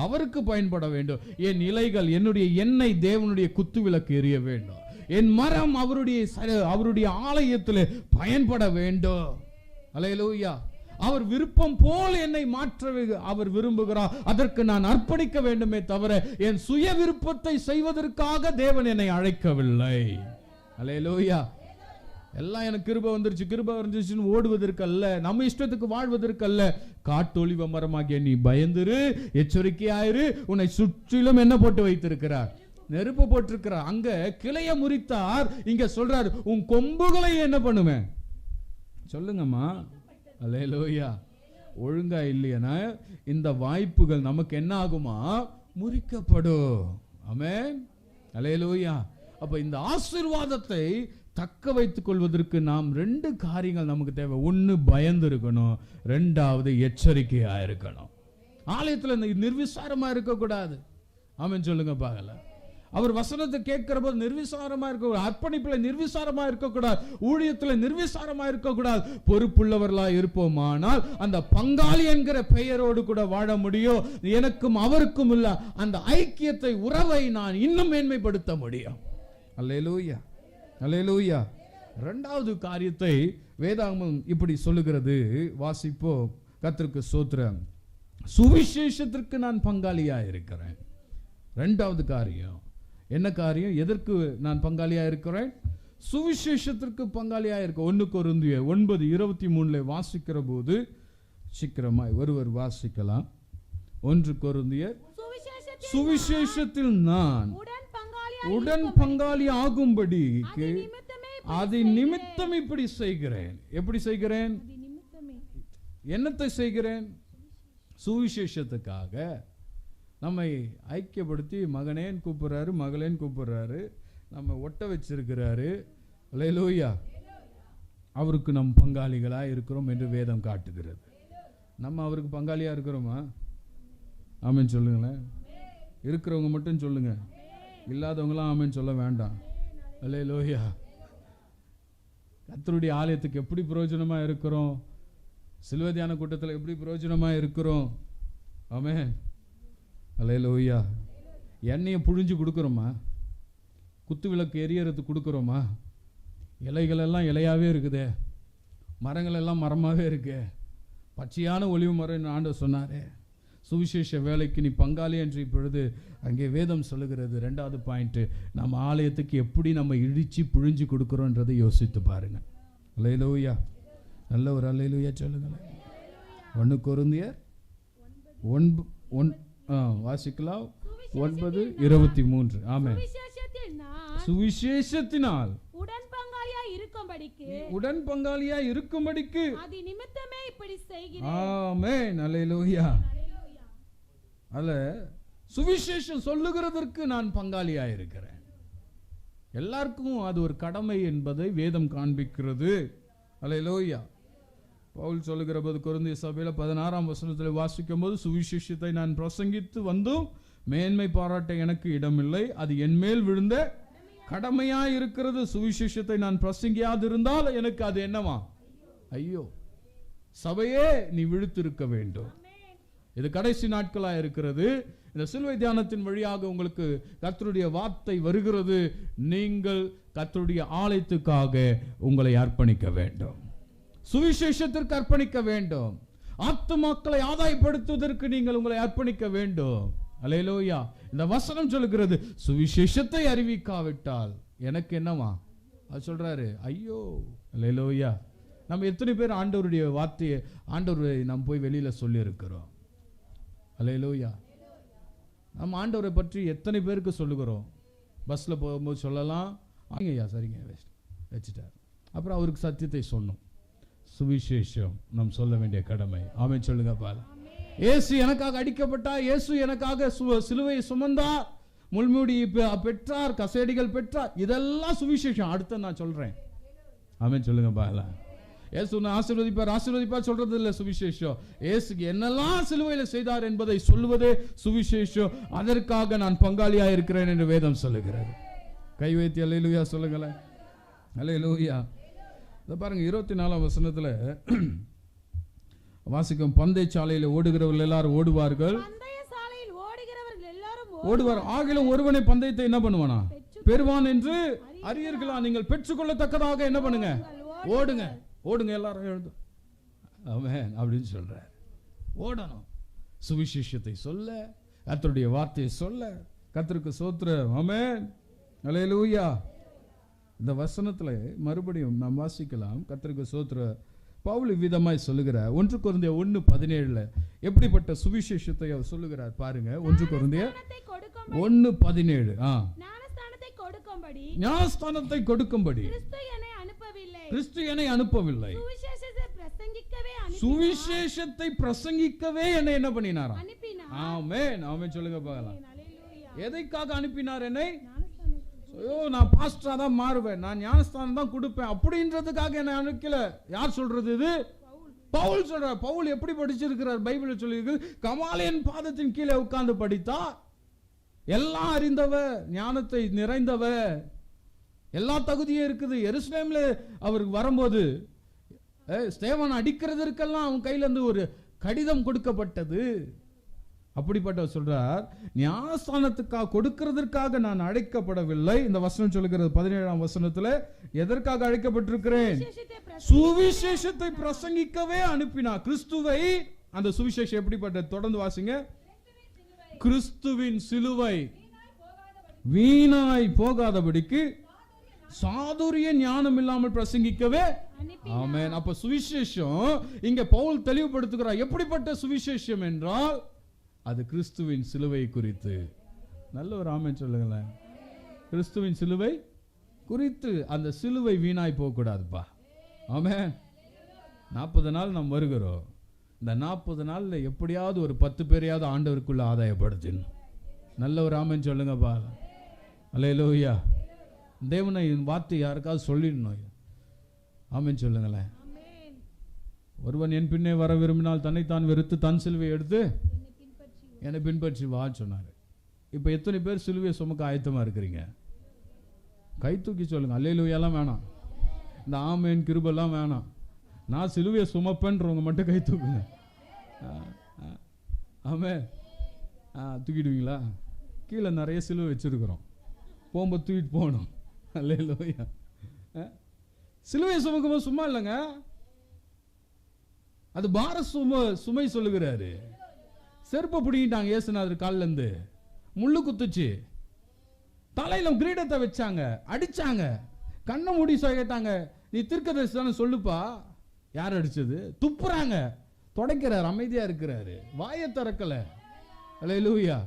அவருக்கு பயன்பட வேண்டும். என் இலைகள், என்னுடைய எண்ணெய் தேவனுடைய குத்து விளக்கு எரிய வேண்டும். என் மரம் அவருடைய ஆலயத்தில் பயன்பட வேண்டும். அல்லேலூயா. அவர் விருப்பம் போல் என்னை மாற்ற அவர் விரும்புகிறார். அதற்கு நான் அர்ப்பணிக்க வேண்டுமே தவிர என் சுய விருப்பத்தை செய்வதற்காக தேவன் என்னை அழைக்கவில்லை. அல்லேலூயா. எல்லாம் எனக்கு கிருபை வந்துருச்சு, கிருபை வந்துருச்சுன்னு ஓடுவதற்கு அல்ல, நம்ம இஷ்டத்துக்கு வாழ்வதற்கு அல்ல. காட்டொலிவ மரமாகிய நீ பயந்துரு, எச்சரிக்கையாயிரு. உன்னை சுற்றிலும் என்ன போட்டு வைத்திருக்கிறார்? நெருப்பு போட்டிருக்கிறார். அங்க கிளைய முறித்தார், இங்க சொல்றாரு உன் கொம்புகளை என்ன பண்ணுவேன்? சொல்லுங்கம்மா. அல்லேலூயா. ஒழுங்கா இல்லையா இந்த வாய்ப்புகள் நமக்கு என்ன ஆகுமா? முறிக்கப்படும். ஆமென். அல்லேலூயா. அப்ப இந்த ஆசீர்வாதத்தை தக்க வைத்துக் கொள்வதற்கு நாம் 2 காரியங்கள் நமக்கு தேவை. ஒன்னு பயந்து இருக்கணும், 2வது எச்சரிக்கையா இருக்கணும். ஆலயத்துல நிர்விசாரமா இருக்க கூடாது. ஆமென் சொல்லுங்க பாக்கல. அவர் வசனத்தை கேட்கிற போது நிர்விசாரமா இருக்க, அர்ப்பணிப்புல நிர்விசாரமா இருக்கக்கூடாது, ஊழியத்துல நிர்விசாரமா இருக்கக்கூடாது. பொறுப்புள்ளவர்களா இருப்போமானால் அந்த பங்காளி என்கிற பெயரோடு கூட வாழ முடியும். எனக்கும் அவருக்கும் உள்ள அந்த ஐக்கியத்தை, உறவை நான் இன்னும் மேன்மைப்படுத்த முடியும். அல்லேலூயா, அல்லேலூயா. 2வது காரியத்தை வேதாகமம் இப்படி சொல்லுகிறது, வாசிப்போ. கர்த்தருக்கு ஸ்தோத்திரம். சுவிசேஷத்திற்கு நான் பங்காளியா இருக்கிறேன். 2வது காரியம் என்ன காரியம்? எதற்கு நான் பங்காளியா இருக்கிறேன்? சுவிசேஷத்திற்கு பங்காளியா இருக்க. 1 கொரிந்தியர் 9:23 வாசிக்கிற போது சீக்கிரமாய் ஒருவர் வாசிக்கலாம். 1 கொரிந்தியர், சுவிசேஷத்தில் நான் உடன் பங்காளி ஆகும்படி அதை நிமித்தம் இப்படி செய்கிறேன். எப்படி செய்கிறேன்? என்னத்தை செய்கிறேன்? சுவிசேஷத்துக்காக நம்மை ஐக்கியப்படுத்தி மகனேன்னு கூப்பிடுறாரு, மகளேன்னு கூப்பிடுறாரு, நம்ம ஒட்ட வச்சிருக்கிறாரு. அல்லேலூயா. அவருக்கு நம் பங்காளிகளா இருக்கிறோம் என்று வேதம் காட்டுகிறது. நம்ம அவருக்கு பங்காளியா இருக்கிறோமா? ஆமென் சொல்லுங்களேன். இருக்கிறவங்க மட்டும் சொல்லுங்க, இல்லாதவங்களாம் ஆமென் சொல்ல வேண்டாம். அல்லேலூயா. கர்த்தருடைய ஆலயத்துக்கு எப்படி பிரயோஜனமா இருக்கிறோம்? சிலுவை தியான கூட்டத்தில் எப்படி பிரயோஜனமா இருக்கிறோம்? ஆமென். அல்லேலூயா. எண்ணெயை புழிஞ்சு கொடுக்குறோமா? குத்து விளக்கு எரியறதுக்கு கொடுக்குறோமா? இலைகள் எல்லாம் இலையாவே இருக்குதே, மரங்கள் எல்லாம் மரமாகவே இருக்கு. பச்சையான ஒளிவு மரம் ஆண்டவர் சொன்னாரே. சுவிசேஷ வேலைக்கு நீ பங்காளி என்று இப்பொழுது அங்கே வேதம் சொல்லுகிறது. 2வது பாயிண்ட், நம்ம ஆலயத்துக்கு எப்படி நம்ம இடிச்சு புழிஞ்சு கொடுக்குறோன்றதை யோசித்து பாருங்க. அல்லேலூயா. நல்ல ஒரு அல்லேலூயா சொல்லுங்களேன். 1 கொரிந்தியர் வாசிக்கலாம். 9:23. ஆமென். சுவிசேஷத்தினால் உடன் பங்காளியா இருக்கும்படிக்கு அது நிமித்தமே இப்படி செய்கிறேன். ஆமென். அல்லேலூயா. அல்ல, சுவிசேஷம் சொல்லுகிறதற்கு நான் பங்காளியா இருக்கிறேன். எல்லாருக்கும் அது ஒரு கடமை என்பதை வேதம் காண்பிக்கிறது. அல்லேலூயா. பவுல் சொல்லுகிற போது கொரிந்திய சபையில 16ஆம் வசனத்தில் வாசிக்கும் போது, சுவிசேஷத்தை நான் பிரசங்கித்து வந்தும் மேன்மை பாராட்ட எனக்கு இடமில்லை, அது என் மேல் விழுந்த கடமையா இருக்கிறது. சுவிசேஷத்தை நான் பிரசங்கியாதிருந்தால் எனக்கு அது என்னவா? ஐயோ. சபையே நீ விழுத்திருக்க வேண்டும். இது கடைசி நாட்களா இருக்கிறது. இந்த சிலுவை தியானத்தின் வழியாக உங்களுக்கு கர்த்தருடைய வார்த்தை வருகிறது. நீங்கள் கர்த்தருடைய ஆலயத்துக்காக உங்களை அர்ப்பணிக்க வேண்டும், சுவிசேஷத்திற்கு அர்ப்பணிக்க வேண்டும், ஆத்துமாக்களை ஆதாயப்படுத்துவதற்கு நீங்கள் உங்களை அர்ப்பணிக்க வேண்டும். அல்லேலூயா. இந்த வசனம் சொல்லுகிறது, சுவிசேஷத்தை அறிவிக்காவிட்டால் எனக்கு என்னவா? அது சொல்றாரு, ஐயோ. அல்லேலூயா. நம்ம எத்தனை பேர் ஆண்டவருடைய வார்த்தையை, ஆண்டவரை நாம் போய் வெளியில சொல்லி இருக்கிறோம்? அல்லேலூயா. நம்ம ஆண்டவரை பற்றி எத்தனை பேருக்கு சொல்லுகிறோம்? பஸ்ல போகும்போது சொல்லலாம், ஐயா சரிங்க வச்சுட்டார். அப்புறம் அவருக்கு சத்தியத்தை சொன்னோம். சுவிசேஷம் நாம் சொல்ல வேண்டிய கடமை. ஆமென் சொல்லுங்க பாரு. இயேசு எனக்காக அடிக்கப்பட்டார், இயேசு எனக்காக சிலுவையை சுமந்தார், முள்மூடி பெற்றார், கசேடிகள் பெற்றார். இதெல்லாம் சுவிசேஷம். அடுத்து நான் சொல்றேன். ஆமென் சொல்லுங்க பாரு. இயேசு ஆசீர்வதிப்பார், ஆசீர்வதிப்பார் சொல்றது இல்லை சுவிசேஷம். இயேசுக்கு என்னெல்லாம் சிலுவையில செய்தார் என்பதை சொல்லுவதே சுவிசேஷம். அதற்காக நான் பங்காளியா இருக்கிறேன் என்று வேதம் சொல்லுகிறது. கை வைத்து அல்லேலூயா சொல்லுங்களேன். அல்லேலூயா. இத பாருங்க, 24ஆம் வசனத்துல வாசிக்கும், பந்தய சாலையில் ஓடுகிறவர்கள் எல்லாரும் ஓடுவார்கள், ஓடுவார். ஆகிலும் ஒருவனை பந்தயத்தை என்ன பண்ணுவானா? பெறுவான் என்று அறியீர்களா? நீங்கள் பெற்றுக்கொள்ளத்தக்கதாக என்ன பண்ணுங்க? ஓடுங்க, ஓடுங்க எல்லாரும் எழுது. ஆமென் அப்படின்னு சொல்றார். ஓடணும். சுவிசேஷத்தை சொல்ல, கர்த்தருடைய வார்த்தையை சொல்ல. கர்த்தருக்கு ஸ்தோத்திரம். ஆமென். அல்லேலூயா. இந்த வசனத்துல மறுபடியும் நாம் வாசிக்கலாம். கர்த்தருக்கு ஸ்தோத்திரம். பவுல் விதமாய் சொல்லுகிறார் 1 கொரிந்தியர் 1:17 எப்படிப்பட்ட சுவிசேஷத்தை அவர் சொல்லுகிறார் பாருங்க. 1 கொரிந்தியர் 1:17 ஞானஸ்தானத்தை கொடுக்கும்படி கிறிஸ்து என்னை அனுப்பவில்லை, சுவிசேஷத்தை பிரசங்கிக்கவே என்னை என்ன பண்ணினாராம்? ஆமென் ஆமென் சொல்லுங்க பார்க்கலாம். எதைக்காக அனுப்பினார் என்னை? நான் பாஸ்டரா தான் மாறுவேன், நான் ஞானஸ்தானம் தான் கொடுப்பேன் அப்படின்றதுக்காக என்ன அனுப்பல. யார் சொல்றது? இது பவுல் சொல்றார். பவுல் எப்படி படிச்சிருக்கிறார்? பைபிள் சொல்லியிருக்கு, கமாலியன் பாதத்தின் கீழே உட்கார்ந்து படித்தா எல்லாம் அறிந்தவர், ஞானத்தை நிறைந்தவர், எல்லா தகுதியும் இருக்குது. எருசலேம்ல அவருக்கு வரும்போது ஸ்தேவான் அடிக்கிறதற்கெல்லாம் அவன் கையில இருந்து ஒரு கடிதம் கொடுக்கப்பட்டது. அப்படிப்பட்ட சொல்றார், ஞானஸ்தானத்துக்காக கொடுக்கிறதற்காக நான் அழைக்கப்படவில்லை. இந்த வசனம் சொல்லுகிறது 17ஆம் வசனத்துல, எதற்காக அழைக்கப்பட்டிருக்கிறேன்? சுவிசேஷத்தை பிரசங்கிக்கவே அனுப்பினார். கிறிஸ்துவை, அந்த சுவிசேஷம் எப்படிப்பட்ட? தொடர்ந்து வாசிங்க. கிறிஸ்துவின் சிலுவை வீணாய் போகாதபடிக்கு சாதுரிய ஞானம் இல்லாமல் பிரசங்கிக்கவே. ஆமென். அப்ப சுவிசேஷம் இங்க பவுல் தெளிவுபடுத்துகிறார். எப்படிப்பட்ட சுவிசேஷம் என்றால் அது கிறிஸ்துவின் சிலுவை குறித்து. நல்ல ஒரு ஆமென் சொல்லுங்களேன். கிறிஸ்துவின் சிலுவை குறித்து. அந்த சிலுவை வீணாய் போக கூடாதுப்பா. ஆமென். 40 நாள் நாம் வருகிறோம். இந்த 40 நாள்ல எப்படியாவது ஒரு 10 பேரையாவது ஆண்டவருக்குள்ள ஆதாயப்படுத்தணும். நல்ல ஒரு ஆமென் சொல்லுங்கப்பா. அல்லேலூயா. தேவனை வார்த்தை யாருக்காவது சொல்லிடணும். ஆமென் சொல்லுங்களேன். ஒருவன் என் பின்னே வர விரும்பினால் தன்னைத்தான் வெறுத்து தன் சிலுவை எடுத்து என்னை பின்பற்றி வான்னு சொன்னார். இப்போ எத்தனை பேர் சிலுவையை சுமக்க ஆயத்தமாக இருக்கிறீங்க? கை தூக்கி சொல்லுங்க. அல்லேலூயாலாம் வேணாம், இந்த ஆமென் கிருபெல்லாம் வேணாம். நான் சிலுவையை சுமப்பேன்றவங்க மட்டும் கை தூக்குங்க. ஆமென். தூக்கிடுவீங்களா? கீழே நிறைய சிலுவை வச்சிருக்கிறோம், போகும்போது தூக்கிட்டு போகணும். அல்லேலூயா. சிலுவையை சுமக்கும்போது சும்மா இல்லைங்க, அது பார சுமை சொல்லுகிறாரு. செருப்பை பிடிக்கிட்டாங்க இயேசுநாதர் காலில் இருந்து, முள்ளு குத்துச்சு, தலையில கிரீடத்தை வச்சாங்க, அடிச்சாங்க, கண்ணை மூடி கேட்டாங்க, நீ தீர்க்கதரிசி சொல்லுப்பா. யார் அடிச்சது? துப்புறாங்க, தொடக்கிறார், அமைதியா இருக்கிறாரு, வாயை திறக்கல. அல்லேலூயா.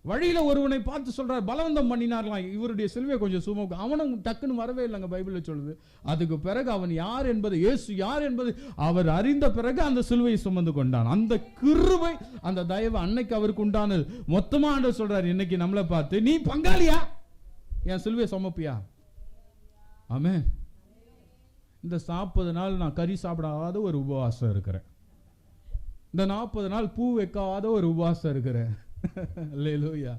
வழியில ஒருவனை பார்த்து சொல்றார், பலவந்தம் பண்ணினார்லாம், இவருடைய சிலுவையை கொஞ்சம் சுமக்கு. அவனும் டக்குன்னு வரவே இல்லைங்க. பைபிள்ல சொல்லுது. அதுக்கு பிறகு அவன் யார் என்பது, இயேசு யார் என்பது அவர் அறிந்த பிறகு அந்த சிலுவையை சுமந்து கொண்டான். அந்த கிருபை, அந்த தயவு அன்னைக்கு அவருக்கு உண்டானது. மொத்தமா ஆண்டவர் சொல்றார், இன்னைக்கு நம்மளை பார்த்து, நீ பங்காளியா, என் சிலுவையை சுமப்பியா? ஆமென். இந்த 40 நாள் நான் கறி சாப்பிடாத ஒரு உபவாசம் இருக்கிறேன். இந்த 40 நாள் பூ வைக்காத ஒரு உபவாசம் இருக்கிறேன். அல்லேலூயா.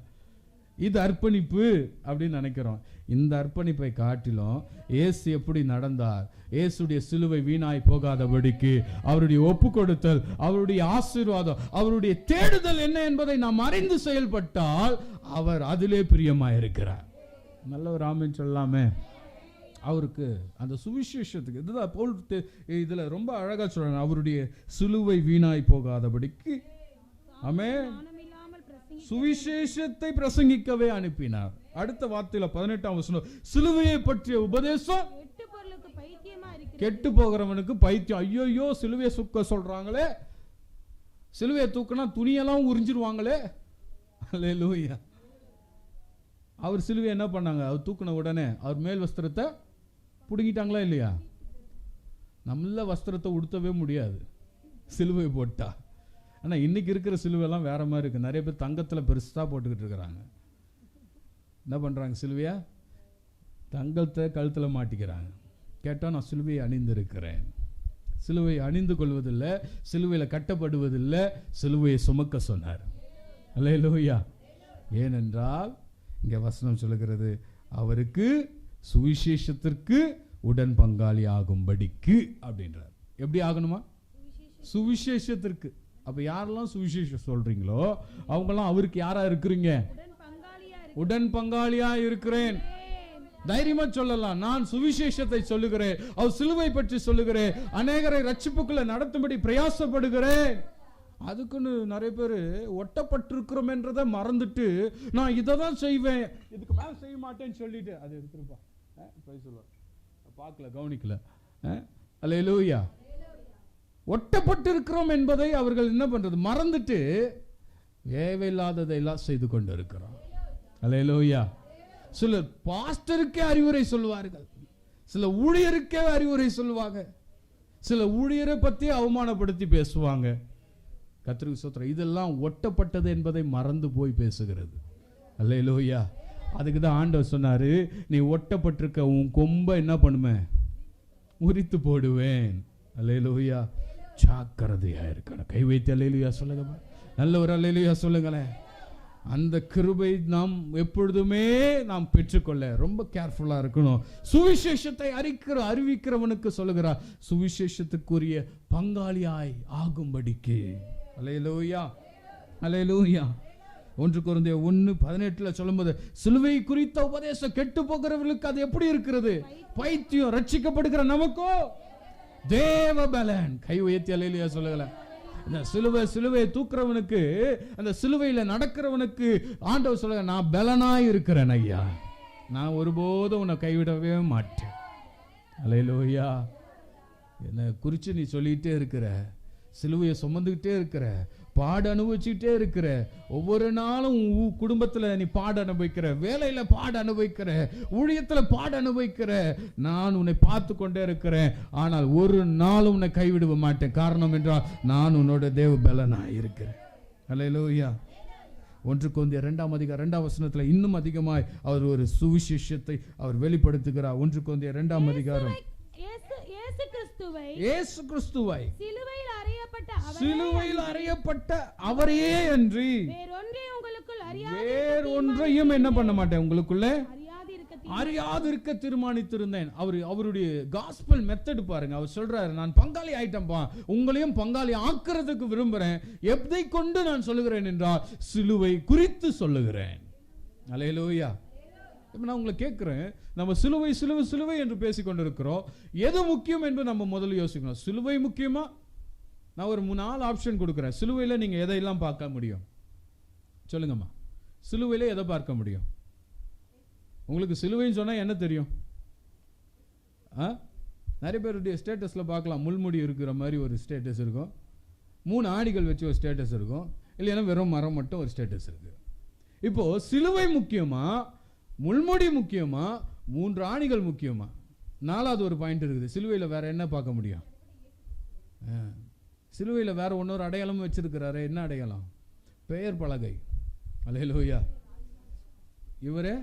இது அர்ப்பணிப்பு அப்படின்னு நினைக்கிறோம். இந்த அர்ப்பணிப்பை காட்டிலும் இயேசு எப்படி நடந்தார், இயேசுடைய சிலுவை வீணாய் போகாதபடிக்கு அவருடைய ஒப்பு கொடுத்தல், அவருடைய ஆசீர்வாதம், அவருடைய தேடுதல் என்ன என்பதை நாம் அறிந்து செயல்பட்டால் அவர் அதிலே பிரியமாயிருக்கிறார். நல்ல ஒரு ஆமென் சொல்லாமே. அவருக்கு அந்த சுவிசேஷத்துக்கு இதுதான் பவுல் இதுல ரொம்ப அழகா சொல்றாங்க, அவருடைய சிலுவை வீணாய் போகாதபடிக்கு. ஆமென். சுவிசேஷத்தை பிரசங்கிக்கவே அனுப்பினார். அடுத்த வார்த்தையில 18ஆம் வசனம், சிலுவையை பற்றிய உபதேசம் கெட்டு போகிறவனுக்கு பைத்தியம். ஐயோ, சிலுவையை சுக்க சொல்றாங்களே, சிலுவையை தூக்கினா துணியெல்லாம் உறிஞ்சிருவாங்களே. அல்லேலூயா. அவர் சிலுவை என்ன பண்ணாங்க? அவர் தூக்கின உடனே அவர் மேல் வஸ்திரத்தை புடுங்கிட்டாங்களா இல்லையா? நல்ல வஸ்திரத்தை உடுத்தவே முடியாது சிலுவை போட்டா. ஆனால் இன்னைக்கு இருக்கிற சிலுவைலாம் வேற மாதிரி இருக்கு. நிறைய பேர் தங்கத்தில் பெருசாக போட்டுக்கிட்டு இருக்கிறாங்க. என்ன பண்ணுறாங்க? சிலுவையா தங்கத்தை கழுத்தில் மாட்டிக்கிறாங்க. கேட்டால் நான் சிலுவையை அணிந்திருக்கிறேன். சிலுவை அணிந்து கொள்வதில்லை, சிலுவையில் கட்டப்படுவதில்லை, சிலுவையை சுமக்க சொன்னார். அல்லேலூயா. ஏனென்றால் இங்கே வசனம் சொல்லுகிறது, அவருக்கு சுவிசேஷத்திற்கு உடன் பங்காளி ஆகும்படிக்கு அப்படின்றார். எப்படி ஆகணுமா? சுவிசேஷத்திற்கு. அப்ப யாரெல்லாம் சுவிசேஷம் சொல்றீங்களோ அவங்கெல்லாம் அவருக்கு யாரா இருக்கிறீங்க? உடன் பங்காளியா இருக்கிறேன். தைரியமா சொல்லலாம், நான் சுவிசேஷத்தை சொல்லுகிறேன், அவர் சிலுவை பற்றி சொல்லுகிறேன், அநேகரை ரட்சிப்புக்குள்ள நடத்தும்படி பிரயாசப்படுகிறேன். அதுக்குன்னு நிறைய பேர் ஒட்டப்பட்டிருக்கிறோம் என்றதை மறந்துட்டு நான் இதை தான் செய்வேன், இதுக்கு மேல செய்ய மாட்டேன்னு சொல்லிட்டு அது எடுத்துருப்பா. பார்க்கல, கவனிக்கல. அல்லேலூயா. ஒட்டப்பட்டு இருக்கிறோம் என்பதை அவர்கள் என்ன பண்றது, மறந்துட்டு தேவையில்லாததையெல்லாம் செய்து கொண்டு இருக்கிறோம். அல்லேலூயா. சிலர் பாஸ்டருக்கே அறிவுரை சொல்வார்கள், சில ஊழியருக்கே அறிவுரை சொல்லுவாங்க, சில ஊழியரை பத்தி அவமானப்படுத்தி பேசுவாங்க. கர்த்தருக்கு ஸ்தோத்திரம். இதெல்லாம் ஒட்டப்பட்டது என்பதை மறந்து போய் பேசுகிறது. அல்லேலூயா. அதுக்கு தான் ஆண்டவர் சொன்னாரு, நீ ஒட்டப்பட்டிருக்க உன் கொம்பை என்ன பண்ணுவேன், உரித்து போடுவேன். அல்லேலூயா. ஜாக்கிரதையா இருக்கணும். கை வைத்து அல்லேலூயா சொல்லுங்க. நல்ல ஒரு அல்லேலூயா சொல்லுங்களேன். அந்த கிருபை நாம் எப்பொழுதுமே நாம் பெற்றுக்கொள்ள ரொம்ப கேர்ஃபுல்லா இருக்கணும். சுவிசேஷத்தை அறிவிக்கிறவனுக்கு சொல்லுகிறார், சுவிசேஷத்துக்குரிய பங்காளியாய் ஆகும்படிக்கு. அல்லேலூயா. அல்லேலூயா. 1 கொரிந்தியர் 1:18 சொல்லும்போது, சிலுவை குறித்த உபதேசம் கெட்டு போகிறவர்களுக்கு அது எப்படி இருக்கிறது, பைத்தியம். ரட்சிக்கப்படுகிற நமக்கோ தேவ பலன். கை உயர்த்தி அல்லேலூயா சொல்லுங்கள. இந்த சிலுவை தூக்குறவனுக்கு, அந்த சிலுவையில நடக்கிறவனுக்கு ஆண்டவர் சொல்லுங்க, நான் பலனாய் இருக்கிறேன் ஐயா, நான் ஒருபோதும் உன்னை கைவிடவே மாட்டேன். அல்லேலூயா. என்னை குறித்து நீ சொல்லிட்டே இருக்கிற, சிலுவையை சுமந்துக்கிட்டே இருக்கிற, பாடு அனுபவிச்சுக்கிட்டே இருக்கிற, ஒவ்வொரு நாளும் குடும்பத்தில் நீ பாடு அனுபவிக்கிற, வேலையில பாடு அனுபவிக்கிற, ஊழியத்தில் பாடு அனுபவிக்கிற, நான் உன்னை பார்த்து கொண்டே இருக்கிறேன், ஆனால் ஒரு நாளும் உன்னை கைவிட மாட்டேன். காரணம் என்றால் நான் உன்னோட தேவ பலனாய் இருக்கிறேன். அல்லேலூயா. 1 கொரிந்தியர் 2:2 இன்னும் அதிகமாய் அவர் ஒரு சுவிசேஷத்தை அவர் வெளிப்படுத்துகிறார். 1 கொரிந்தியர் 2 இயேசு கிறிஸ்துவை சிலுவையில் அறையப்பட்ட அவரையே அன்றி வேறொன்றையும் என்ன பண்ண மாட்டேன், உங்களுக்குள்ள அறியாதிருக்க தீர்மானித்திருந்தேன். அவருடைய காஸ்பல் மெத்தட் பாருங்க. அவர் சொல்றாரு, நான் பங்காளி ஆயிட்டேன்பா, உங்களையும் பங்காளி ஆக்குறதுக்கு விரும்புறேன். எதை கொண்டு நான் சொல்லுகிறேன் என்றால் சிலுவை குறித்து சொல்லுகிறேன். அல்லேலூயா. இப்போ நான் உங்களை கேட்கிறேன், நம்ம சிலுவை சிலுவை சிலுவை என்று பேசிக்கொண்டிருக்கிறோம். எது முக்கியம் என்று நம்ம முதல்ல யோசிக்கணும். சிலுவை முக்கியமா? நான் ஒரு 4 ஆப்ஷன் கொடுக்குறேன். சிலுவையில் நீங்கள் எதையெல்லாம் பார்க்க முடியும் சொல்லுங்கம்மா. சிலுவையில் எதை பார்க்க முடியும்? உங்களுக்கு சிலுவைன்னு சொன்னால் என்ன தெரியும்? நிறைய பேருடைய ஸ்டேட்டஸில் பார்க்கலாம், முள்முடி இருக்கிற மாதிரி ஒரு ஸ்டேட்டஸ் இருக்கும், 3 ஆணிகள் வச்சு ஒரு ஸ்டேட்டஸ் இருக்கும், இல்லைன்னா வெறும் மரம் மட்டும் ஒரு ஸ்டேட்டஸ் இருக்கு. இப்போ சிலுவை முக்கியமா, முள்முடி முக்கியமா, 3 ஆணிகள் முக்கியமா? 4வது ஒரு பாயிண்ட் இருக்குது. சிலுவையில் வேற என்ன பார்க்க முடியும்? சிலுவையில் வேற இன்னொரு அடையாளமும் வச்சிருக்கிறாரு. என்ன அடையாளம்? பெயர் பலகை. அல்லேலூயா. இவரே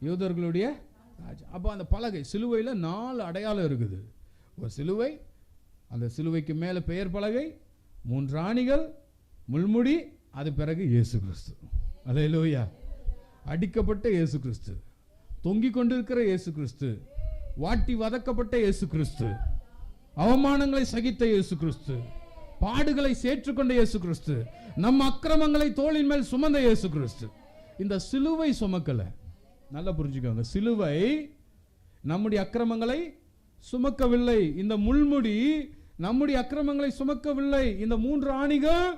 யூதர்களுடைய ராஜா. அப்போ அந்த பலகை, சிலுவையில் 4 அடையாளம் இருக்குது. ஒரு சிலுவை, அந்த சிலுவைக்கு மேலே பெயர் பலகை, 3 ஆணிகள், முள்முடி, அது பிறகு இயேசு கிறிஸ்து. அல்லேலூயா. அடிக்கப்பட்ட இயேசு கிறிஸ்து, தொங்கிக் கொண்டிருக்கிற இயேசு கிறிஸ்து, வாட்டி வதக்கப்பட்ட இயேசு கிறிஸ்து, அவமானங்களை சகித்த இயேசு கிறிஸ்து, பாடுகளை சேற்றுக்கொண்ட இயேசு கிறிஸ்து, நம் அக்கிரமங்களை தோளின் மேல் சுமந்த இயேசு கிறிஸ்து. இந்த சிலுவை சுமக்கல, நல்லா புரிஞ்சுக்கோங்க. சிலுவை நம்முடைய அக்கிரமங்களை சுமக்கவில்லை. இந்த முள்முடி நம்முடைய அக்கிரமங்களை சுமக்கவில்லை. இந்த 3 ஆணிகள்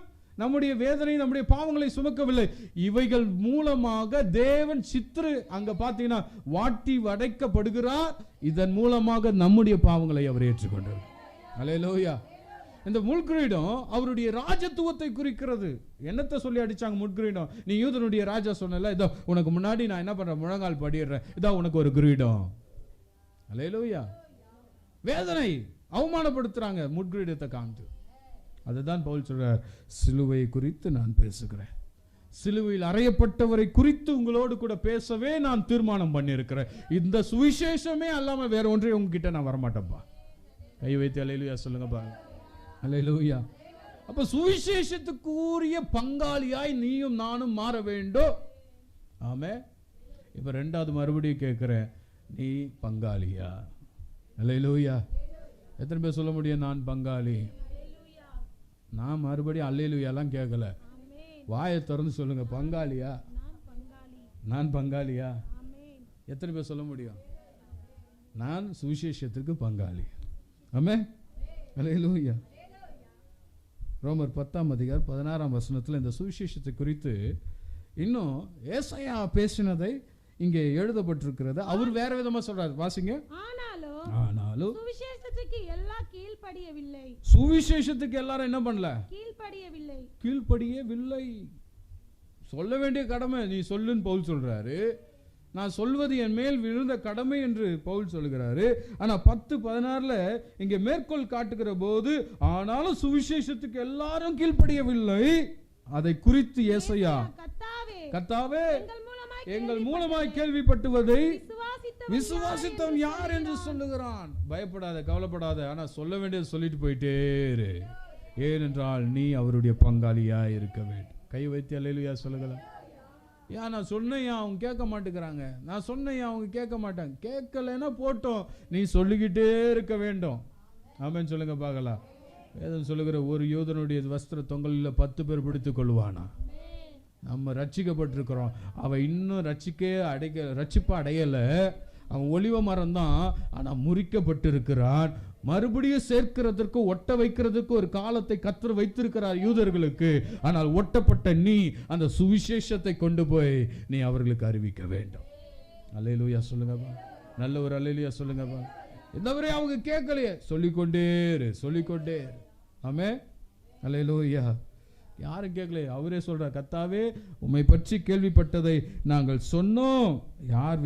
நம்முடைய வேதனை, நம்முடைய பாவங்களை சுமக்கவில்லை. இவைகள் மூலமாக தேவன் சித்திரு அங்க பார்த்தீங்கன்னா வாட்டி வதைக்கப்படுகிறார். இதன் மூலமாக நம்முடைய பாவங்களை அவர் ஏற்றுக்கொண்டார். அல்லேலூயா. இந்த முள்கிரீடம் அவருடைய ராஜத்துவத்தை குறிக்கிறது. என்னத்தை சொல்லி அடிச்சாங்க முள்கிரீடம்? நீ யூதனுடைய ராஜா சொன்னல, இதோ உனக்கு முன்னாடி நான் என்ன பண்றேன், முழங்கால் படிடுறேன், இதோ உனக்கு ஒரு கிரீடம். அல்லேலூயா. வேதனை, அவமானப்படுத்துறாங்க முள்கிரீடத்தை காமித்து. அதுதான் பவுல் சொல்றார், சிலுவை குறித்து நான் பேசுகிறேன், சிலுவையில் அறையப்பட்டவரை குறித்து உங்களோடு கூட பேசவே நான் தீர்மானம் பண்ணியிருக்கிறேன். இந்த சுவிசேஷமே அல்லாம வேற ஒன்றையும் உங்ககிட்ட நான் வரமாட்டேன்ப்பா. கை வைத்து அல்லேலூயா சொல்லுங்க பாருங்க. அல்லேலூயா. அப்ப சுவிசேஷத்துக்குரிய பங்காளியாய் நீயும் நானும் மாற வேண்டும். ஆமே. இப்ப 2வது மறுபடியும் கேட்கிறேன், நீ பங்காளியா? அல்லேலூயா. எத்தனை பேர் சொல்ல முடியும் நான் பங்காளி? நான் மறுபடியும் அல்லேலூயாலாம் கேட்கல, வாயை திறந்து சொல்லுங்க, பங்காளியா? நான் பங்காளியா? எத்தனை பேர் சொல்ல முடியும் நான் சுவிசேஷத்துக்கு பங்காளி? ஆமென். அல்லேலூயா. ரோமர் 10:16 இந்த சுவிசேஷத்தை குறித்து இன்னும் ஏசாயா பேசினதை இங்கே எழுதப்பட்டிருக்கிறது. அவர் வேற விதமா சொல்றாரு, வாசிங்க. ஆனாலும் சுவிசேஷத்துக்கு எல்லாம் கீழ்ப்படியவில்லை. சுவிசேஷத்துக்கு எல்லாரும் என்ன பண்ணல? கீழ்ப்படியவில்லை. சொல்ல வேண்டிய கடமை நீ சொல்லுன்னு பவுல் சொல்றாரு. நான் சொல்வது என் மேல் விழுந்த கடமை என்று பவுல் சொல்கிறாரு. ஆனா 10:16 இங்க மேற்கோள் காட்டுகிற போது, ஆனாலும் சுவிசேஷத்துக்கு எல்லாரும் கீழ்ப்படியவில்லை. அதை குறித்து ஏசாயா, கர்த்தாவே எங்கள் மூலமாய் கேள்விப்பட்டுவதை விசுவாசித்தவன் யார் என்று சொல்லுகிறான். பயப்படாத, கவலைப்படாத. ஆனா சொல்ல வேண்டியது சொல்லிட்டு போயிட்டே இரு. ஏனென்றால் நீ அவருடைய பங்காளியா இருக்க வேண்டும். கை வைத்து அல்லேலூயா சொல்லுங்களேன். ஏன் நான் சொன்னேன், அவங்க கேட்க மாட்டேங்கிறாங்க. நான் சொன்னேன், அவங்க கேட்க மாட்டாங்க. கேட்கலைன்னா போட்டோம், நீ சொல்லிக்கிட்டே இருக்க வேண்டும். ஆமென் சொல்லுங்க பார்க்கலாம். வேதம் சொல்லுகிற ஒரு யூதனுடைய வஸ்திர தொங்கலில் 10 பேர் பிடித்துக் கொள்வானா. நம்ம ரட்சிக்கப்பட்டிருக்கிறோம். அவன் இன்னும் ரட்சிப்பா அடையலை. அவன் ஒலிவ மரம் தான், ஆனால் முறிக்கப்பட்டு இருக்கிறான். மறுபடியும் சேர்க்கிறதற்கு, ஒட்ட வைக்கிறதுக்கு ஒரு காலத்தை கர்த்தர் வைத்திருக்கிறார் யூதர்களுக்கு. ஆனால் ஒட்டப்பட்ட நீ அந்த சுவிசேஷத்தை கொண்டு போய் நீ அவர்களுக்கு அறிவிக்க வேண்டும். அல்லேலூயா சொல்லுங்கப்பா. நல்ல ஒரு அல்லேலூயா சொல்லுங்கப்பா. இன்னவரே அவங்க கேட்கலையே, சொல்லிக்கொண்டே சொல்லிக்கொண்டே. ஆமே, அல்லேலூயா. யாரும் கேட்கல, அவரே சொல்றார், கர்த்தாவே உம்மை பற்றி கேள்விப்பட்டதை நாங்கள் சொன்னோம், யார்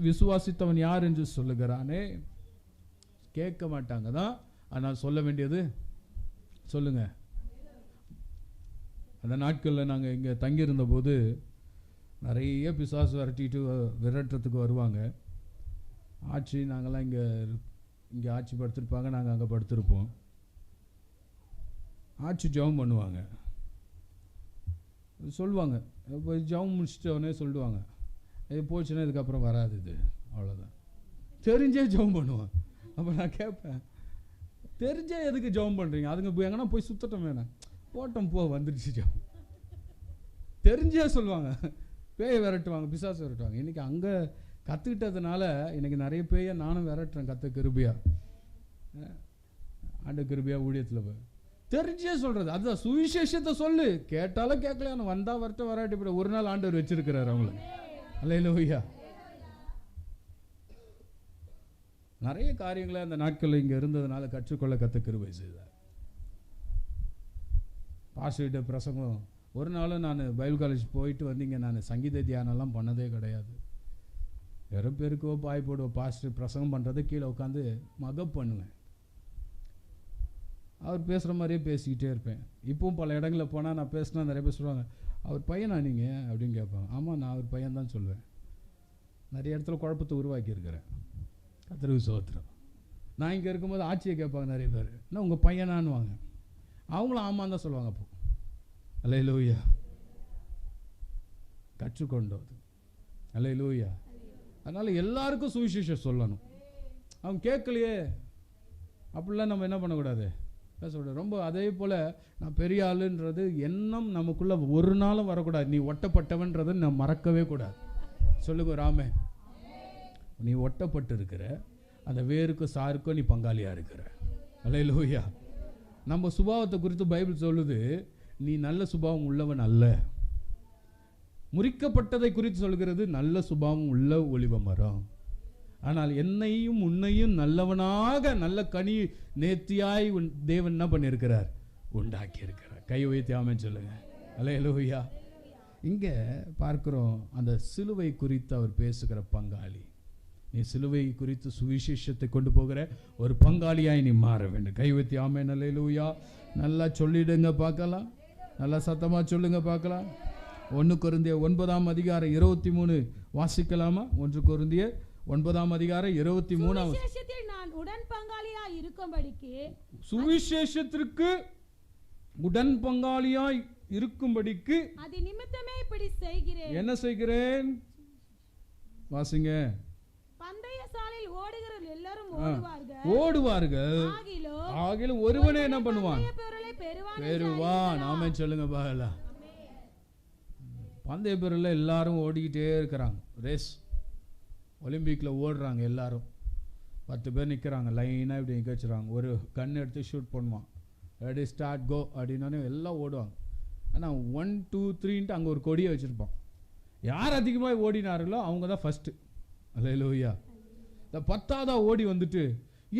விசுவாசித்தவன் யார் என்று சொல்லுகிறானே. கேட்க மாட்டாங்க தான். ஆனால் சொல்ல வேண்டியது சொல்லுங்க. அந்த நாட்களில் நாங்கள் இங்கே தங்கியிருந்த போது நிறைய பிசாசு விரட்டுறதுக்கு வருவாங்க. ஆட்சி நாங்கள்லாம் இங்கே ஆட்சி படுத்திருப்பாங்க, நாங்கள் அங்கே படுத்திருப்போம். ஆட்சி ஜெபம் பண்ணுவாங்க, சொல்லுவாங்க. இப்போ ஜெபம் முடிச்சிட்டவனே சொல்லுவாங்க, இது போச்சுன்னா இதுக்கப்புறம் வராது, இது அவ்வளோதான். தெரிஞ்சே ஜெபம் பண்ணுவான். அப்போ நான் கேட்பேன், தெரிஞ்சே எதுக்கு ஜெபம் பண்ணுறீங்க? அதுங்க எங்கன்னா போய் சுத்தட்டும், வேணாம் போட்டோம், வந்துடுச்சு ஜெபம். தெரிஞ்சே சொல்லுவாங்க. பேயை விரட்டுவாங்க, பிசாசு விரட்டுவாங்க. இன்றைக்கி அங்கே கற்றுக்கிட்டதுனால இன்றைக்கி நிறைய பேயை நானும் விரட்டுறேன். கிருபையா, ஆண்டு கிருபையா ஊழியத்தில் போய் தெரிஞ்சே சொல்கிறது. அதுதான் சுவிசேஷத்தை சொல்லு. கேட்டாலும் கேட்கலையானு வந்தா வரட்டும், வராட்டி போய் ஒரு நாள் ஆண்டவர் வச்சிருக்கிறார் அவங்கள. அல்லேலூயா. நிறைய காரியங்களை அந்த நாட்களில் இங்கே இருந்ததுனால கற்றுக்கொள்ள கிருபை செய்தார். பாஸ்டர்கிட்ட பிரசங்கம் ஒரு நாளும் நான் பைபிள் காலேஜ் போயிட்டு வந்தீங்க, நான் சங்கீத தியானம்லாம் பண்ணதே கிடையாது. வேற பேருக்கோ பாய் போடுவோம், பாஸ்டர் பிரசங்கம் பண்ணுறதை கீழே உட்காந்து மகப் பண்ணுவேன். அவர் பேசுகிற மாதிரியே பேசிக்கிட்டே இருப்பேன். இப்போவும் பல இடங்களில் போனால் நான் பேசினா நிறைய பேர் சொல்லுவாங்க, அவர் பையனா நீங்கள் அப்படின்னு கேட்பாங்க. ஆமாம், நான் அவர் பையன் தான் சொல்லுவேன். நிறைய இடத்துல குழப்பத்தை உருவாக்கியிருக்கிறேன். கர்த்தருக்கு ஸ்தோத்திரம். நான் இங்கே இருக்கும்போது ஆட்சியை கேட்பாங்க நிறைய பேர், என்ன உங்கள் பையனான்னுவாங்க. அவங்களும் ஆமான்னு தான் சொல்லுவாங்க. அப்போ அல்லேலூயா, கற்றுக்கொண்டது. அல்லேலூயா. அதனால் எல்லாருக்கும் சுவிசேஷம் சொல்லணும். அவங்க கேட்கலையே அப்படிலாம் நம்ம என்ன பண்ணக்கூடாது, பேசக்கூடாது. ரொம்ப அதே போல் நான் பெரிய ஆளுன்றது எண்ணம் நமக்குள்ளே ஒரு நாளும் வரக்கூடாது. நீ ஒட்டப்பட்டவன்றதை நான் மறக்கவே கூடாது. சொல்லுங்க ராமே, நீ ஒட்டப்பட்டு இருக்கிற, அந்த வேருக்கும் சாருக்கும் நீ பங்காளியாக இருக்கிற. அல்லேலூயா. நம்ம சுபாவத்தை குறித்து பைபிள் சொல்லுது, நீ நல்ல சுபாவம் உள்ளவன் அல்ல. முறிக்கப்பட்டதை குறித்து சொல்கிறது, நல்ல சுபாவம் உள்ள ஒலிவ மரம். ஆனால் என்னையும் உன்னையும் நல்லவனாக, நல்ல கனி நேர்த்தியாய் தேவன் என்ன பண்ணியிருக்கிறார், உண்டாக்கி இருக்கிறார். கை வைத்து ஆமென் சொல்லுங்க. அல்லேலூயா. இங்கே பார்க்கிறோம், அந்த சிலுவை குறித்து அவர் பேசுகிற பங்காளி. நீ சிலுவை குறித்து சுவிசேஷத்தை கொண்டு போகிற ஒரு பங்காளியாய் நீ மாற வேண்டும். கை வைத்து ஆமென். அல்லேலூயா. நல்லா சொல்லிடுங்க பார்க்கலாம், நல்லா சத்தமாக சொல்லுங்க பார்க்கலாம். 1 கொரிந்தியர் 9:23 வாசிக்கலாமா? 1 கொரிந்தியர் 9:23. சுவிசேஷத்தில் நான் உடன் பங்காளியாய் இருக்கும்படிக்கு, சுவிசேஷத்திற்கு உடன் பங்காளியாய் இருக்கும்படிக்கு அது நிமித்தமே இப்படி செய்கிறேன். என்ன செய்கிறேன்? வாசிங்க. பந்தய சாலையில் ஓடுகிற எல்லாரும் ஓடுவார்கள், ஆகிலும் ஒருவனே என்ன பண்ணுவான்? பெறுவான். ஆமென் சொல்லுங்க பாக்கலாம். பந்தய பேரில் எல்லாரும் ஓடிக்கிட்டே இருக்கிறாங்க. ரேஸ் ஒலிம்பிக்கில் ஓடுறாங்க எல்லாரும். 10 பேர் நிற்கிறாங்க லைனாக, இப்படி நிற்க வச்சுருவாங்க. ஒரு கன் எடுத்து ஷூட் பண்ணுவான். ரெடி ஸ்டார்ட் கோ அப்படின்னோடனே எல்லாம் ஓடுவாங்க. ஆனால் 1 2 3ன்ட்டு அங்கே ஒரு கொடியை வச்சுருப்பான். யார் அதிகமாக ஓடினார்களோ அவங்க தான் ஃபஸ்ட்டு. அல்லேலூயா. இந்த 10ஆவதா ஓடி வந்துட்டு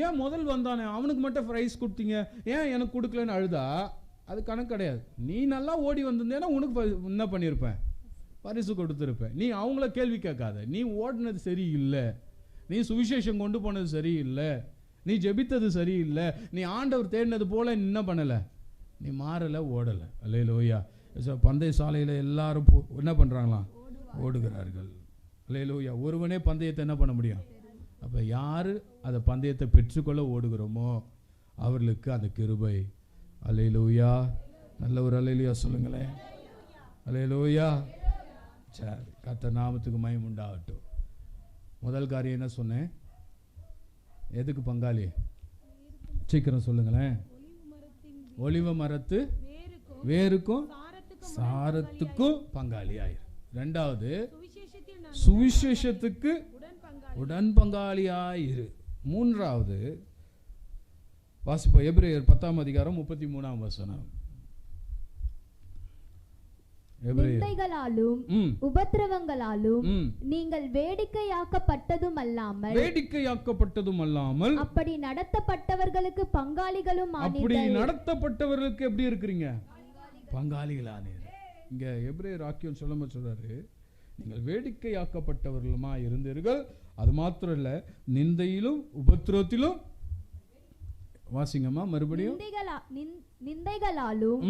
ஏன் முதல் வந்தானே அவனுக்கு மட்டும் ப்ரைஸ் கொடுத்தீங்க, ஏன் எனக்கு கொடுக்கலன்னு அழுதா அது கணக்கு கிடையாது. நீ நல்லா ஓடி வந்திருந்தேன்னா உனக்கு என்ன பண்ணியிருப்பேன், பரிசு கொடுத்துருப்பேன். நீ அவங்கள கேள்வி கேட்காத. நீ ஓடினது சரியில்லை, நீ சுவிசேஷம் கொண்டு போனது சரியில்லை, நீ ஜெபித்தது சரியில்லை, நீ ஆண்டவர் தேடினது போல நீ என்ன பண்ணலை, நீ மாறலை, ஓடலை. அல்லேலூயா. பந்தய சாலையில் எல்லாரும் என்ன பண்ணுறாங்களாம், ஓடுகிறார்கள். அல்லேலூயா. ஒருவனே பந்தயத்தை என்ன பண்ண முடியும்? அப்போ யார் அந்த பந்தயத்தை பெற்றுக்கொள்ள ஓடுகிறோமோ அவர்களுக்கு அந்த கிருபை. அல்லேலூயா. நல்ல ஒரு அல்லேலூயா சொல்லுங்களேன். அல்லேலூயா. சரி, கர்த்தர் நாமத்துக்கு மகிமை உண்டாகட்டும். முதல் காரியம் என்ன சொன்னேன்? எதுக்கு பங்காளி? சீக்கிரம் சொல்லுங்களேன். ஒலிவ மரத்து வேருக்கும் சாரத்துக்கும் பங்காளி ஆயிரு. ரெண்டாவது, சுவிசேஷத்துக்கு உடன் பங்காளியாயிரு. மூன்றாவது வாசிப்போம். எபிரேயர் 10ஆம் அதிகாரம் 33ஆம் வசனம். நிந்தைகளாலும் உபத்திரவங்களாலும் நீங்கள் வேடிக்கையாக்கப்பட்டதும் அல்லாமல் அப்படி நடத்தப்பட்டவர்களுக்கு பங்காளிகளும் ஆனீர்கள். அப்படி நடத்தப்பட்டவர்களுக்கு எப்படி இருக்கிறீங்க? பங்காளிகளானீர்கள். இங்க எபிரேயர் ஆக்கியம் சொல்றாரு, நீங்கள் வேடிக்கையாக்கப்பட்டவர்களுமா இருந்தீர்கள். அது மாத்திரம் இல்ல, நிந்தையிலும் உபத்திரவத்திலும், வாசிங்கம்மா மறுபடியும், நிந்தைகளாலும்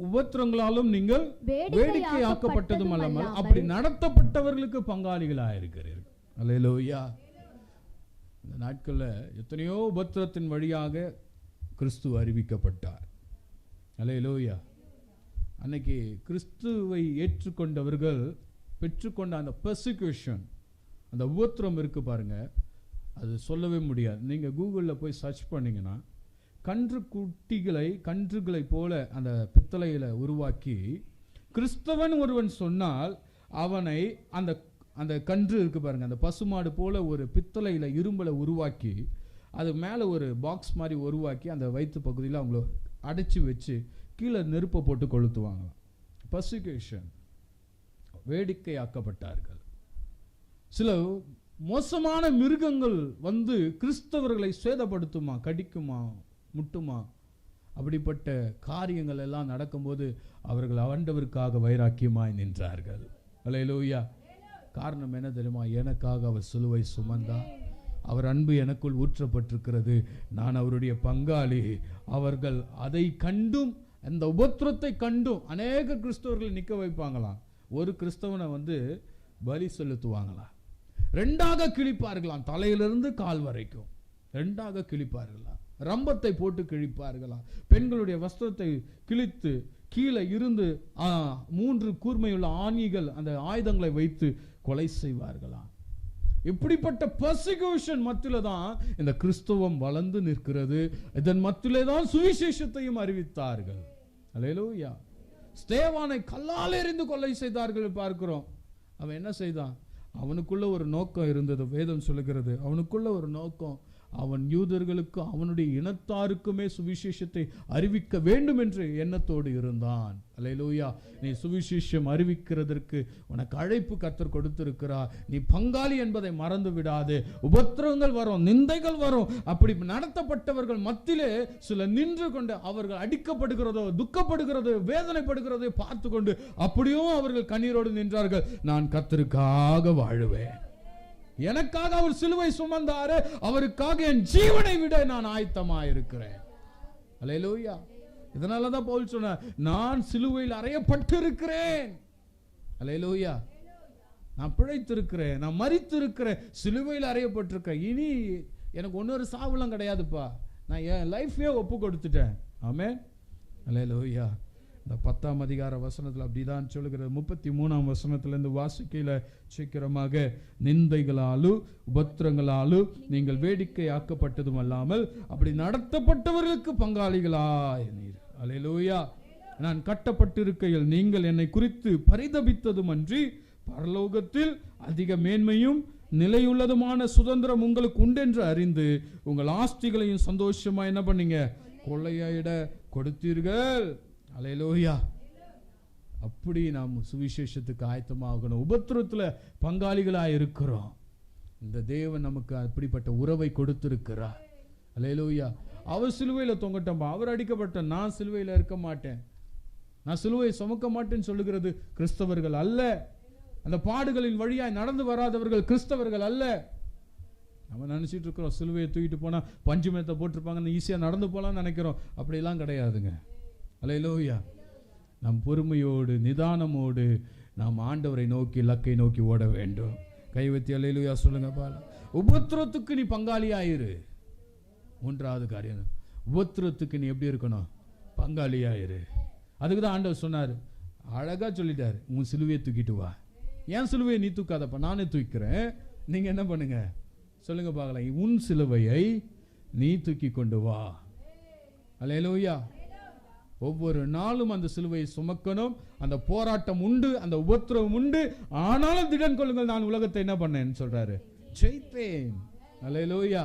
உபத்திரங்களாலும் நீங்கள் வேடிக்கையாக்கப்பட்டதும் அல்லாமல் அப்படி நடத்தப்பட்டவர்களுக்கு பங்காளிகளாக இருக்கிறீர்கள். அல்லேலூயா. இந்த நாட்கள்ல எத்தனையோ உபத்திரத்தின் வழியாக கிறிஸ்து அறிவிக்கப்பட்டார். அல்லேலூயா. அன்னைக்கு கிறிஸ்துவை ஏற்றுக்கொண்டவர்கள் பெற்றுக்கொண்ட அந்த பெர்சிக்யூஷன், அந்த உபத்திரம் இருக்கு பாருங்க, அது சொல்லவே முடியாது. நீங்கள் கூகுளில் போய் சர்ச் பண்ணிங்கன்னா கன்றுகளை போல அந்த பித்தளையில் உருவாக்கி கிறிஸ்தவன் ஒருவன் சொன்னால் அவனை அந்த அந்த கன்று இருக்கு பாருங்க, அந்த பசுமாடு போல ஒரு பித்தளையில் இரும்பலை உருவாக்கி அது மேலே ஒரு பாக்ஸ் மாதிரி உருவாக்கி அந்த வயிற்று பகுதியில் அவங்கள அடைச்சி வச்சு கீழே நெருப்பை போட்டு கொளுத்துவாங்களாம். பர்சிக்யூஷன், வேடிக்கையாக்கப்பட்டார்கள். சில மோசமான மிருகங்கள் வந்து கிறிஸ்தவர்களை சேதப்படுத்துமா, கடிக்குமா, முட்டுமா. அப்படிப்பட்ட காரியங்கள் எல்லாம் நடக்கும்போது அவர்கள் ஆண்டவருக்காக வைராக்கியமாய் நின்றார்கள். அல்லேலூயா. காரணம் என்ன தெரியுமா? எனக்காக அவர் சிலுவை சுமந்தார், அவர் அன்பு எனக்குள் ஊற்றப்பட்டிருக்கிறது, நான் அவருடைய பங்காளி. அவர்கள் அதை கண்டும் அந்த உபத்திரத்தை கண்டும் அநேக கிறிஸ்தவர்கள் நிற்க வைப்பாங்களாம். ஒரு கிறிஸ்தவனை வந்து பலி செலுத்துவாங்களாம், ரெண்டாக கிழிப்பார்களாம், தலையிலிருந்து கால் வரைக்கும் ரெண்டாக கிழிப்பார்களாம், ரம்பத்தை போட்டு கிழிப்பார்களாம், பெண்களுடைய வஸ்திரத்தை கிழித்து கீழே இருந்து 3 கூர்மையுள்ள ஆணிகள் அந்த ஆயுதங்களை வைத்து கொலை செய்வார்களாம். இப்படிப்பட்ட பர்சிக்யூஷன் மத்தியில தான் இந்த கிறிஸ்தவம் வளர்ந்து நிற்கிறது. இதன் மத்தியிலே தான் சுவிசேஷத்தையும் அறிவித்தார்கள். அல்லேலூயா. ஸ்தேவானை கல்லால் எறிந்து கொலை செய்தார்கள் பார்க்கிறோம். அவன் என்ன செய்தான்? அவனுக்குள்ள ஒரு நோக்கம் இருந்தது. வேதம் சொல்லுகிறது, அவனுக்குள்ள ஒரு நோக்கம். அவன் யூதர்களுக்கு அவனுடைய இனத்தாருக்குமே சுவிசேஷத்தை அறிவிக்க வேண்டும் என்று எண்ணத்தோடு இருந்தான். அல்லேலூயா. நீ சுவிசேஷம் அறிவிக்கிறதற்கு உனக்கு அழைப்பு கர்த்தர் கொடுத்திருக்கிறார். நீ பங்காளி என்பதை மறந்து விடாது. உபத்திரவங்கள் வரும், நிந்தைகள் வரும். அப்படி நடத்தப்பட்டவர்கள் மத்தியிலே சில நின்று கொண்டு அவர்கள் அடிக்கப்படுகிறதோ, துக்கப்படுகிறதோ, வேதனைப்படுகிறதோ பார்த்து கொண்டு அப்படியும் அவர்கள் கண்ணீரோடு நின்றார்கள். நான் கர்த்தருக்காக வாழுவேன், எனக்காக அவர் சிலுவை சுமந்தாரு, அவருக்காக என் ஜீவனை விட நான் ஆயத்தமாயிருக்கிறேன். அல்லேலூயா. இதனாலதான் பவுல் சொன்னார், நான் சிலுவையில் அறையப்பட்டிருக்கிறேன். அல்லேலூயா. நான் பிழைத்திருக்கிறேன், நான் மரித்திருக்கிறேன், சிலுவையில் அறையப்பட்டிருக்கிறேன். இனி எனக்கு ஒன்னொரு சாவுலாம் கிடையாதுப்பா, நான் என் லைஃபே ஒப்பு கொடுத்துட்டேன். ஆமென். அல்லேலூயா. இந்த 10ஆம் அதிகார வசனத்தில் அப்படிதான் சொல்லுகிறது. 33ஆம் வசனத்திலிருந்து வாசிக்கையில சீக்கிரமாக, நிந்தைகளாலும் உபத்திரங்களாலும் நீங்கள் வேடிக்கையாக்கப்பட்டதும் அல்லாமல் அப்படி நடத்தப்பட்டவர்களுக்கு பங்காளிகளாய் நீர். அல்லேலூயா. நான் கட்டப்பட்டிருக்கையில் நீங்கள் என்னை குறித்து பரிதபித்ததும் அன்றி பரலோகத்தில் அதிக மேன்மையும் நிலையுள்ளதுமான சுதந்திரம் உங்களுக்கு உண்டென்று அறிந்து உங்கள் ஆஸ்திகளையும் சந்தோஷமா என்ன பண்ணீங்க? கொள்ளையிட கொடுத்தீர்கள். அல்லேலூயா. அப்படி நாம் சுவிசேஷத்துக்கு ஆயத்தமாகணும். உபத்திரத்துல பங்காளிகளாக இருக்கிறோம். இந்த தேவன் நமக்கு அப்படிப்பட்ட உறவை கொடுத்திருக்கிறார். அல்லேலூயா. அவர் சிலுவையில தொங்கட்டம்பா, அவர் அடிக்கப்பட்ட, நான் சிலுவையில இருக்க மாட்டேன், நான் சிலுவையை சுமக்க மாட்டேன்னு சொல்லுகிறது கிறிஸ்தவர்கள் அல்ல. அந்த பாடுகளின் வழியாய் நடந்து வராதவர்கள் கிறிஸ்தவர்கள் அல்ல. நம்ம நினைச்சிட்டு இருக்கிறோம் சிலுவையை தூக்கிட்டு போனா பஞ்சு மேத்தை போட்டிருப்பாங்கன்னு ஈஸியா நடந்து போலாம்னு நினைக்கிறோம். அப்படியெல்லாம் கிடையாதுங்க. அல்லேலூயா. நம் பொறுமையோடு நிதானமோடு நாம் ஆண்டவரை நோக்கி இலக்கை நோக்கி ஓட வேண்டும். கைவத்தி அல்லேலூயா சொல்லுங்க பாரு. உபத்திரத்துக்கு நீ பங்காளியாயிரு. மூன்றாவது காரியம், உபத்திரத்துக்கு நீ எப்படி இருக்கணும்? பங்காளியாயிரு. அதுக்கு தான் ஆண்டவர் சொன்னார், அழகா சொல்லிட்டார், உன் சிலுவையை தூக்கிட்டு வா. ஏன் சிலுவையை நீ தூக்காதப்ப, நானே தூக்கிறேன், நீங்க என்ன பண்ணுங்க சொல்லுங்க பார்க்கலாம். உன் சிலுவையை நீ தூக்கி கொண்டு வா. அல்லேலூயா. ஒவ்வொரு நாளும் அந்த சிலுவையை சுமக்கணும். அந்த போராட்டம் உண்டு, அந்த உபத்திரவம் உண்டு. ஆனாலும் திடன் கொள்ளுங்கள், நான் உலகத்தை என்ன பண்ணேன்னு சொல்றாரு, ஜெயித்தேன். அல்லேலூயா.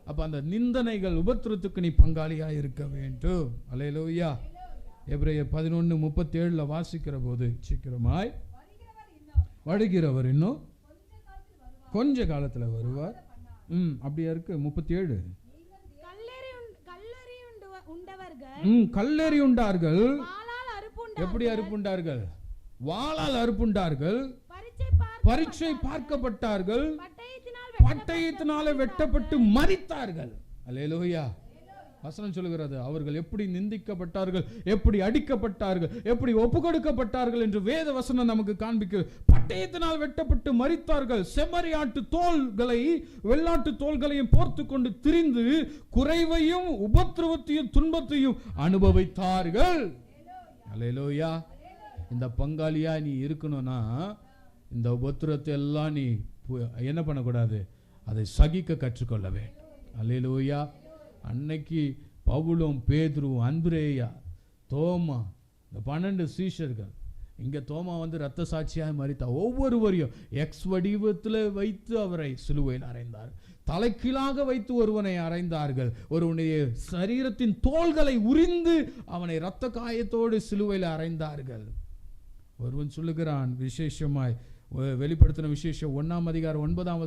அப்ப அந்த நிந்தனைகள் உபத்திரத்துக்கு நீ பங்காளியா இருக்க வேண்டும். அல்லேலூயா. எபிரேயர் 11:37 வாசிக்கிற போது, சீக்கிரமாய் வருகிறவர் இன்னும் கொஞ்ச காலத்துல வருவார். அப்படியா இருக்கு. 37 கல்லெறி உண்டார்கள். எப்படி அறுப்புண்டார்கள்? வாளால் அறுப்புண்டார்கள். பரீட்சை பார்க்கப்பட்டார்கள். பட்டயத்தினால வெட்டப்பட்டு மரித்தார்கள். அல்லேலூயா. வசனம் சொல்லுகிறது, அவர்கள் எப்படி நிந்திக்கப்பட்டார்கள், எப்படி அடிக்கப்பட்டார்கள், எப்படி ஒப்பு கொடுக்கப்பட்டார்கள் என்று வேத வசனம் நமக்கு காண்பிக்க. பட்டயத்தினால் வெட்டப்பட்டு மரித்தார்கள். செம்மறியாட்டு தோள்களை வெள்ளாட்டு தோள்களையும் போர்த்து கொண்டு திரிந்து குறைவையும் உபத்திரவத்தையும் துன்பத்தையும் அனுபவித்தார்கள். அல்லேலூயா. இந்த பங்காளியா நீ இருக்கணும்னா இந்த உபத்திரத்தை எல்லாம் நீ என்ன பண்ணக்கூடாது, அதை சகிக்க கற்றுக்கொள்ள வேண்டும். அல்லேலூயா. அன்னைக்கு பவுலும் பேதுருவும் அந்திரேயா தோமா, இந்த 12 சீஷர்கள், இங்க தோமா வந்து இரத்த சாட்சியாக மரித்தா. ஒவ்வொருவரையும் எக்ஸ் வடிவத்தில் வைத்து அவரை சிலுவையில் அறைந்தார். தலைக்கீழாக வைத்து ஒருவனை அறைந்தார்கள். ஒருவனுடைய சரீரத்தின் தோள்களை உரிந்து அவனை இரத்த காயத்தோடு சிலுவையில் அறைந்தார்கள். ஒருவன் சொல்லுகிறான் விசேஷமாய், வெளிப்படுத்தின விசேஷம் 1:9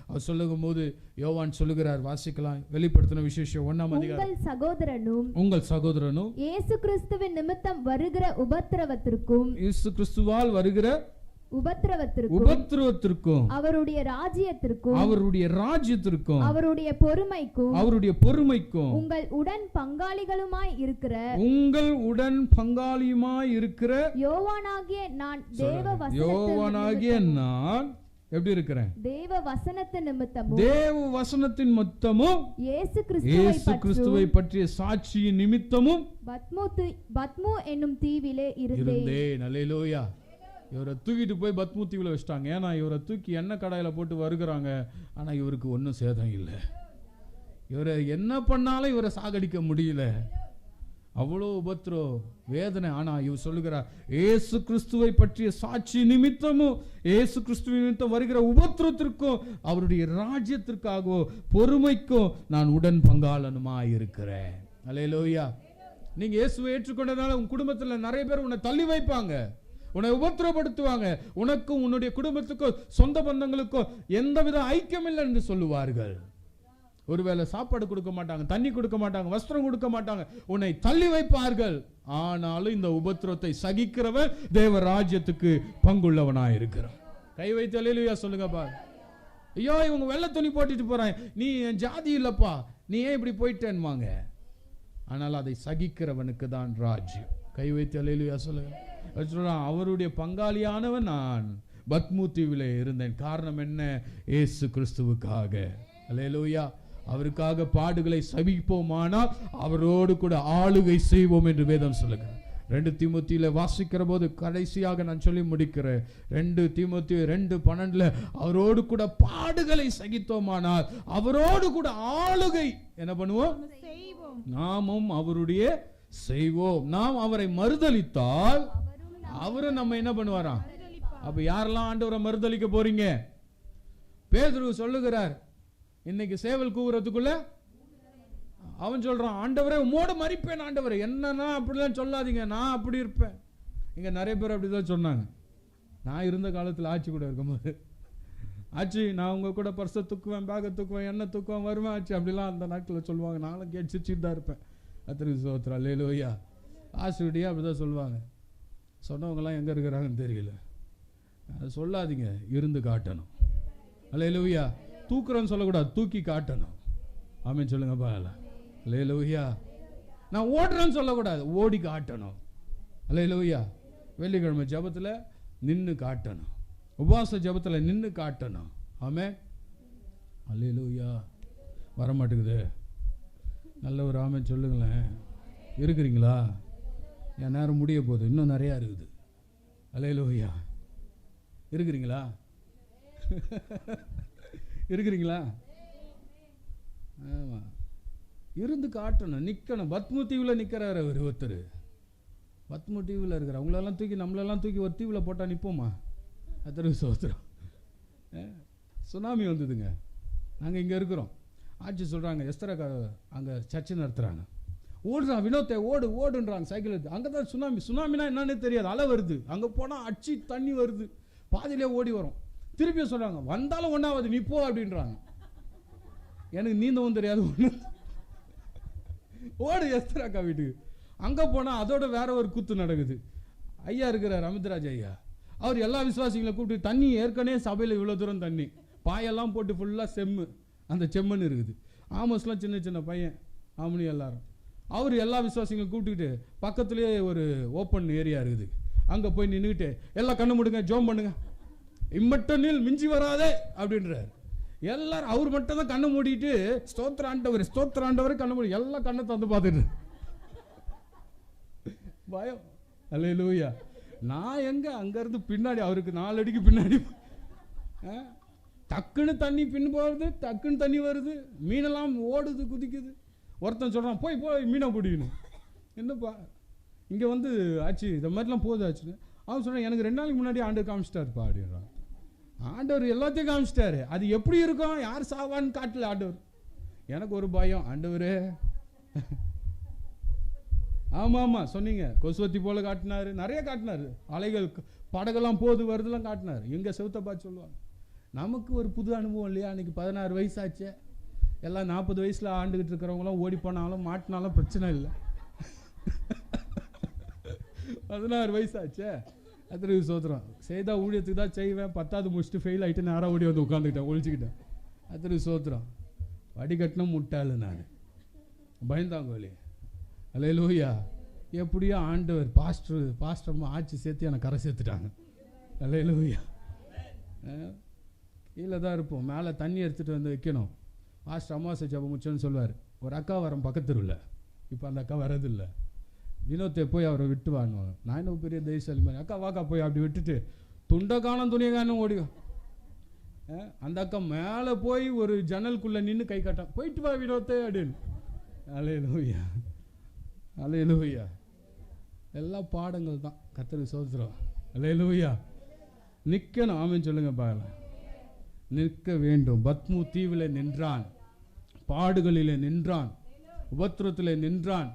அவர் சொல்லும் போது யோவான் சொல்லுகிறார், வாசிக்கலாம். வெளிப்படுத்தின விசேஷம் 1:9, உங்கள் சகோதரனும் இயேசு கிறிஸ்துவின் நிமித்தம் வருகிற உபத்திரவத்திற்கும், இயேசு கிறிஸ்துவால் வருகிற உபத்திரவத்திற்கும், அவருடைய ராஜ்யத்திற்கும், அவருடைய பொறுமைக்கும், உங்கள் உடன் பங்காளிகளுமாய் இருக்கிற யோவானாகிய நான் எப்படி இருக்கிறேன்? தேவ வசனத்தின் நிமித்தமும் இயேசு கிறிஸ்துவை பற்றிய சாட்சியின் நிமித்தமும் பத்மு என்னும் தீவிலே இருந்தேன். அல்லேலூயா. இவரை தூக்கிட்டு போய் பத்மு தீவில் வச்சிட்டாங்க. ஏன்னா இவரை தூக்கி எண்ணெய் கடாயில போட்டு வருகிறாங்க. ஆனா இவருக்கு ஒன்றும் சேதம் இல்லை. இவரை என்ன பண்ணாலும் இவரை சாகடிக்க முடியல. அவ்வளோ உபத்திரம், வேதனை. ஆனா இவர் சொல்லுகிறார், இயேசு கிறிஸ்துவை பற்றிய சாட்சி நிமித்தமும் இயேசு கிறிஸ்துவ நிமித்தம் வருகிற உபத்திரத்திற்கும் அவருடைய ராஜ்யத்திற்காகவோ பொறுமைக்கும் நான் உடன் பங்காளனுமாய் இருக்கிறேன். அல்லேலூயா. நீங்க இயேசுவை ஏற்றுக்கொண்டதால உங்க குடும்பத்துல நிறைய பேர் உன்னை தள்ளி வைப்பாங்க, உன்னை உபத்திரப்படுத்துவாங்க. உனக்கும் உன்னுடைய குடும்பத்துக்கும் சொந்த பந்தங்களுக்கும் எந்தவித ஐக்கியம் இல்லை என்று சொல்லுவார்கள். ஒருவேளை சாப்பாடு கொடுக்க மாட்டாங்க, தண்ணி கொடுக்க மாட்டாங்க, வஸ்திரம் கொடுக்க மாட்டாங்க, உன்னை தள்ளி வைப்பார்கள். ஆனாலும் இந்த உபத்திரத்தை சகிக்கிறவன் தேவ ராஜ்யத்துக்கு பங்குள்ளவனாய் இருக்கிறான். கை வைத்து அல்லேலூயா சொல்லுங்க பாரு. ஐயோ இவங்க வெள்ளை துணி போட்டுட்டு போறாங்க, நீ என் ஜாதி இல்லப்பா, நீ ஏன் இப்படி போயிட்டேன்வாங்க. ஆனால் அதை சகிக்கிறவனுக்கு தான் ராஜ்யம். கை வைத்து அல்லேலூயா சொல்லுங்க. அவருடைய பங்காளியானவன் நான் பத்மு தீவிலே இருந்தேன். காரணம் என்ன? இயேசு கிறிஸ்துவுக்காக. அல்லேலூயா. அவருக்காக பாடுகளை சகிப்போமானால் அவரோடு கூட ஆளுகை செய்வோம் என்று வேதம் சொல்லுகிறது. 2 தீமோத்தேயுல வாசிக்கிற போது கடைசியாக நான் சொல்லி முடிக்கிறேன். 2 தீமோத்தேயு 2:12 அவரோடு கூட பாடுகளை சகித்தோமானால் அவரோடு கூட ஆளுகை என்ன பண்ணுவோம்? நாமும் அவருடைய செய்வோம். நாம் அவரை மறுதலித்தால் அவரு நம்ம என்ன பண்ணுவாராம்? அப்ப யாரெல்லாம் ஆண்டவரை மறுதலிக்க போறீங்க? பேதுரு சொல்லுகிறார், இன்னைக்கு சேவல் கூவுறதுக்குள்ள அவன் சொல்றான், ஆண்டவரே உம்மோட மரிப்பேன். ஆண்டவரே என்னன்னா அப்படிலாம் சொல்லாதீங்க, நான் அப்படி இருப்பேன். இங்கே நிறைய பேர் அப்படி தான் சொன்னாங்க. நான் இருந்த காலத்தில் ஆட்சி கூட இருக்கும்போது, ஆச்சு நான் உங்கள் கூட பர்ஸை தூக்குவேன், பேக்கை தூக்குவேன், எண்ணெய் தூக்குவேன், வருவேன் ஆச்சு அப்படிலாம் அந்த நாட்களில் சொல்லுவாங்க. நானும் கேட்டு சிரிச்சிட்டு தான் இருப்பேன். கர்த்தருக்கு ஸ்தோத்திரம். அல்லேலூயா. ஆசிரியடியாக அப்படி தான் சொல்லுவாங்க. சொன்னவங்கலாம் எங்கே இருக்கிறாங்கன்னு தெரியல. அது சொல்லாதீங்க, இருந்து காட்டணும். அல்லேலூயா. தூக்குறேன்னு சொல்லக்கூடாது, தூக்கி காட்டணும். ஆமென் சொல்லுங்க பால. அல்லேலூயா. நான் ஓடுறேன்னு சொல்லக்கூடாது, ஓடி காட்டணும். அல்லேலூயா. வெள்ளிக்கிழமை ஜபத்தில் நின்று காட்டணும், உபவாச ஜபத்தில் நின்று காட்டணும். ஆமென். அல்லேலூயா. வரமாட்டேங்குது. நல்ல ஒரு ஆமென் சொல்லுங்களேன். இருக்கிறீங்களா? என் நேரம் முடிய போகுது, இன்னும் நிறையா இருக்குது. அல்லேலூயா. இருக்கிறீங்களா? இருக்கிறீங்களா? ஆமாம், இருந்து காட்டணும், நிற்கணும். பத்மு தீவில் நிற்கிறார் அவர் ஒருத்தர். பத்மு தீவில் இருக்கிற அவங்களெல்லாம் தூக்கி நம்மளெல்லாம் தூக்கி ஒரு தீவில் போட்டால் நிற்போமா? அத்தனை சோத்திரம். சுனாமி வந்ததுங்க, நாங்கள் இங்கே இருக்கிறோம். ஆட்சி சொல்கிறாங்க, எஸ்தரக்கா அங்கே சர்ச்சை நடத்துகிறாங்க. ஓடுறான் வினோத்தை, ஓடு ஓடுன்றாங்க சைக்கிள் எடுத்து. அங்கே தான் சுனாமி. சுனாமினா என்னன்னு தெரியாது, அலை வருது. அங்கே போனால் அடிச்சு தண்ணி வருது, பாதியிலே ஓடி வரும். திருப்பியும் சொல்கிறாங்க, வந்தாலும் ஒன்றாவது நீ போ அப்படின்றாங்க. எனக்கு நீந்தவும் தெரியாது, ஒன்று ஓடு எஸ்தராக்கா வீட்டுக்கு. அங்கே போனால் அதோட வேற ஒரு கூத்து நடக்குது. ஐயா இருக்கிறார், அமித்ராஜ் ஐயா. அவர் எல்லா விசுவாசிகளை கூப்பிட்டு, தண்ணி ஏற்கனவே சபையில் இவ்வளோ தூரம் தண்ணி, பாயெல்லாம் போட்டு ஃபுல்லாக செம்மு, அந்த செம்மண் இருக்குது. ஆமோஸ்லாம் சின்ன சின்ன பையன், ஆமணி எல்லாரும். அவர் எல்லா விசுவாசிகளும் கூப்பிட்டுக்கிட்டு பக்கத்துலேயே ஒரு ஓப்பன் ஏரியா இருக்குது, அங்கே போய் நின்றுக்கிட்டு எல்லாம் கண்ணு மூடுங்க, ஜோம் பண்ணுங்க, இம்மட்டனில் மிஞ்சி வராதே அப்படின்றார். எல்லாரும் அவர் மட்டும் தான் கண்ணை மூடிட்டு ஸ்தோத்திர ஆண்டவர் ஸ்தோத்திர ஆண்டவர் கண்ணை மூடி எல்லாம் கண்ணை தந்து பார்த்துட்டு பயம். அல்லேலூயா. நான் எங்க அங்கேருந்து பின்னாடி, அவருக்கு 4 அடிக்கு பின்னாடி டக்குன்னு தண்ணி பின் போகிறது, டக்குன்னு தண்ணி வருது, மீனெல்லாம் ஓடுது குதிக்குது. ஒருத்தன் சொல்கிறான், போய் போய் மீனை பிடிக்கணும். என்னப்பா இங்கே வந்து ஆச்சு இந்த மாதிரிலாம் போகுது ஆச்சுன்னு. அவன் சொன்னான், எனக்கு 2 நாளைக்கு முன்னாடி ஆண்டவர் காமிச்சிட்டாருப்பா அப்படின்றான். ஆண்டவர் எல்லாத்தையும் காமிச்சிட்டாரு, அது எப்படி இருக்கும், யார் சாவான்னு காட்டல ஆண்டவர். எனக்கு ஒரு பயம், ஆண்டவரே. ஆமாம் ஆமாம் சொன்னீங்க, கொசுவத்தி போல காட்டினாரு, நிறைய காட்டினாரு, அலைகள் படகெல்லாம் போது வருதுலாம் காட்டினார். எங்கே செவுத்த பார்த்து சொல்லுவாங்க. நமக்கு ஒரு புது அனுபவம் இல்லையா? அன்றைக்கி 16 வயசாச்சே. எல்லாம் 40 வயசில் ஆண்டுகிட்டு இருக்கிறவங்களாம் ஓடி போனாலும் மாட்டினாலும் பிரச்சனை இல்லை. 16 வயசாச்சே. அத்தனை சோத்திரம். செய்தா ஊழியத்துக்கு தான் செய்வேன், 10வது முடிச்சுட்டு ஃபெயில் ஆகிட்டு நேராக ஓடி வந்து உட்காந்துக்கிட்டேன், ஒழிச்சுக்கிட்டேன். அத்தனை சோத்திரம். வடிகட்டினும் முட்டாள் நான், பயந்தாங்கோலி. அல்லேலூயா. எப்படியோ ஆண்டவர் பாஸ்டர்மா ஆட்சி சேர்த்து எனக்கு கரை சேர்த்துட்டாங்க. அல்லேலூயா. கீழே தான் இருப்போம், மேலே தண்ணி எடுத்துகிட்டு வந்து வைக்கணும். பாஸ்டர் அமாவாசை ஜபம் முடிச்சோன்னு சொல்லுவார். ஒரு அக்கா வரம் பக்கத்தில், இப்போ அந்த அக்கா வரதில்லை. வினோத்தை போய் அவரை விட்டு வாங்குவாங்க. நான் என்ன பெரிய தைரியசாலி மாதிரி, அக்கா வாக்கா போய் அப்படி விட்டுட்டு துண்டை காணும் துணியை காணும் ஓடியும். அந்த அக்கா மேலே போய் ஒரு ஜன்னலுக்குள்ளே நின்று கை காட்டான், போயிட்டு வா வினோத்தை அப்படின்னு. அல்லேலூயா. அல்லேலூயா. எல்லா பாடங்கள் தான். கர்த்தருக்கு ஸ்தோத்திரம். அல்லேலூயா. நிற்கணும். ஆமென் சொல்லுங்க பார்க்கலாம். நிற்க வேண்டும். பத்மு தீவிலே நின்றான், பாடுகளிலே நின்றான், உபத்திரத்திலே நின்றான்.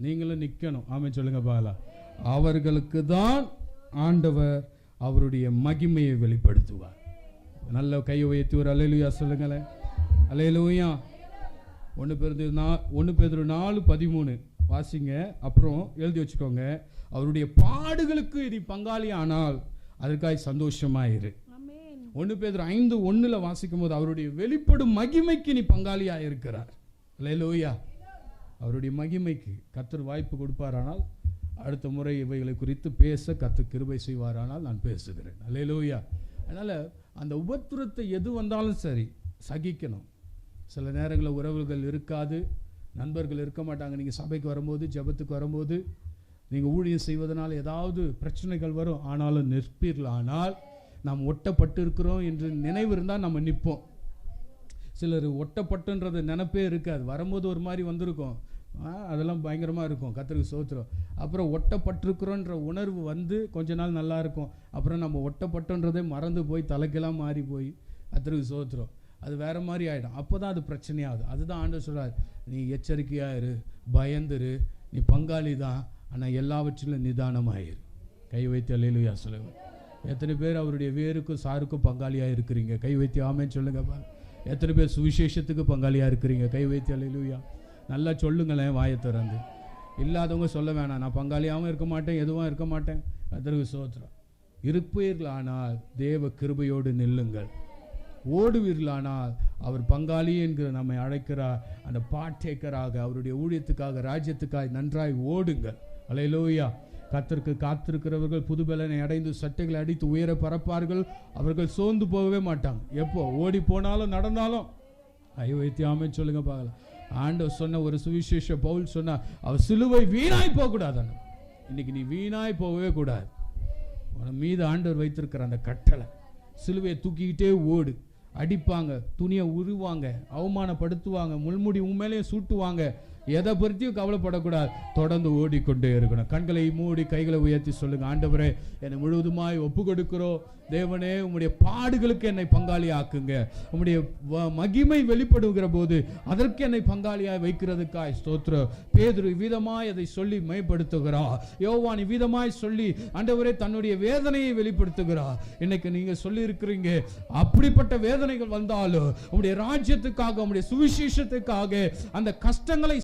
நீங்களும் நிற்கணும். ஆமென் சொல்லுங்க பார்க்கலாம். அவர்களுக்கு தான் ஆண்டவர் அவருடைய மகிமையை வெளிப்படுத்துவார். நல்ல கையை உயர்த்தி ஒரு அல்லேலூயா சொல்லுங்களேன். அல்லேலூயா. 1 பேதுரு 4:13 வாசிங்க, அப்புறம் எழுதி வச்சுக்கோங்க. அவருடைய பாடுகளுக்கு நீ பங்காளி ஆனால் அதற்காக சந்தோஷமாயிரு. 1 பேதுரு 5:1 வாசிக்கும் போது அவருடைய வெளிப்படும் மகிமைக்கு நீ பங்காளியாக இருக்கிறார். அல்லேலூயா. அவருடைய மகிமைக்கு கர்த்தர் வாய்ப்பு கொடுப்பாரானால் அடுத்த முறை இவைகளை குறித்து பேச கர்த்தர் கிருபை செய்வாரானால் நான் பேசுகிறேன். அல்லேலூயா. அதனால் அந்த உபத்திரத்தை எது வந்தாலும் சரி சகிக்கணும். சில நேரங்களில் உறவுகள் இருக்காது, நண்பர்கள் இருக்க மாட்டாங்க. நீங்கள் சபைக்கு வரும்போது, ஜெபத்துக்கு வரும்போது, நீங்கள் ஊழியம் செய்வதனால் ஏதாவது பிரச்சனைகள் வரும். ஆனாலும் நிற்பீர்கள். ஆனால் நாம் ஒட்டப்பட்டு இருக்கிறோம் என்று நினைவு இருந்தால் நம்ம நிற்போம். சிலர் ஒட்டப்பட்டுன்றது நினைப்பே இருக்காது, வரும்போது ஒரு மாதிரி வந்திருக்கும், அதெல்லாம் பயங்கரமாக இருக்கும். கர்த்தருக்கு ஸ்தோத்திரம். அப்புறம் ஒட்டப்பட்டிருக்கிறோன்ற உணர்வு வந்து கொஞ்ச நாள் நல்லா இருக்கும். அப்புறம் நம்ம ஒட்டப்பட்டுன்றதே மறந்து போய் தலைக்கெல்லாம் மாறி போய் கர்த்தருக்கு ஸ்தோத்திரம் அது வேறு மாதிரி ஆகிடும். அப்போ தான் அது பிரச்சனையாகுது. அதுதான் ஆண்டவர் சொல்கிறார், நீ எச்சரிக்கையாக இரு, பயந்துரு, நீ பங்காளி தான், ஆனால் எல்லாவற்றிலும் நிதானமாயிரு. கை வைத்து அல்லேலூயா சொல்லுங்க. எத்தனை பேர் அவருடைய வேருக்கும் சாருக்கும் பங்காளியாக இருக்கிறீங்க? கை வைத்து ஆமென் சொல்லுங்க. எத்தனை பேர் சுவிசேஷத்துக்கு பங்காளியாக இருக்கிறீங்க? கை வைத்து அல்லேலூயா. நல்லா சொல்லுங்களேன் வாயை திறந்து. இல்லாதவங்க சொல்ல வேணாம், நான் பங்காளியாகவும் இருக்க மாட்டேன், எதுவும் இருக்க மாட்டேன். கர்த்தருக்கு ஸ்தோத்திரம். இருப்பீர்களானால் தேவ கிருபையோடு நில்லுங்கள். ஓடுவீர்களானால் அவர் பங்காளி என்கிற நம்மை அழைக்கிறார். அந்த பார்ட்டேக்கராக அவருடைய ஊழியத்துக்காக ராஜ்யத்துக்காக நன்றாய் ஓடுங்கள். அல்லேலூயா. கர்த்தருக்கு காத்திருக்கிறவர்கள் புதுபலனை அடைந்து சட்டைகளை அடித்து உயர பறப்பார்கள். அவர்கள் சோர்ந்து போகவே மாட்டாங்க. எப்போ ஓடி போனாலும் நடந்தாலும் கை வைத்து ஆமென் சொல்லுங்க பார்க்கலாம். ஆண்டவர் சொன்ன ஒரு சுவிசேஷ பவுல் சொன்னா, அவர் சிலுவை வீணாய் போகக்கூடாது. இன்னைக்கு நீ வீணாய் போகவே கூடாது. உன் மீது ஆண்டவர் வைத்திருக்கிற அந்த கட்டளை, சிலுவையை தூக்கிக்கிட்டே ஓடு. அடிப்பாங்க, துணியை உருவாங்க, அவமானப்படுத்துவாங்க, முள்முடி உண்மையிலேயே சூட்டுவாங்க, எதை பற்றியும் கவலைப்படக்கூடாது. தொடர்ந்து ஓடிக்கொண்டே இருக்கணும். கண்களை மூடி கைகளை உயர்த்தி சொல்லுங்க, ஆண்டவரே என்னை முழுவதுமாய் ஒப்பு கொடுக்கிறோம். தேவனே உம்முடைய பாடுகளுக்கு என்னை பங்காளி ஆக்குங்க. உம்முடைய மகிமை வெளிப்படுகிற போது அதற்கு என்னை பங்காளியாய் வைக்கிறதுக்காய் ஸ்தோத்திரம். பேதுரு விதமாய் அதை சொல்லி மேம்படுத்துகிறார். யோவான் விதமாய் சொல்லி ஆண்டவரே தன்னுடைய வேதனையை வெளிப்படுத்துகிறார். இன்னைக்கு நீங்க சொல்லி இருக்கிறீங்க, அப்படிப்பட்ட வேதனைகள் வந்தாலும் உம்முடைய ராஜ்யத்துக்காக, உம்முடைய சுவிசேஷத்துக்காக அந்த கஷ்டங்களை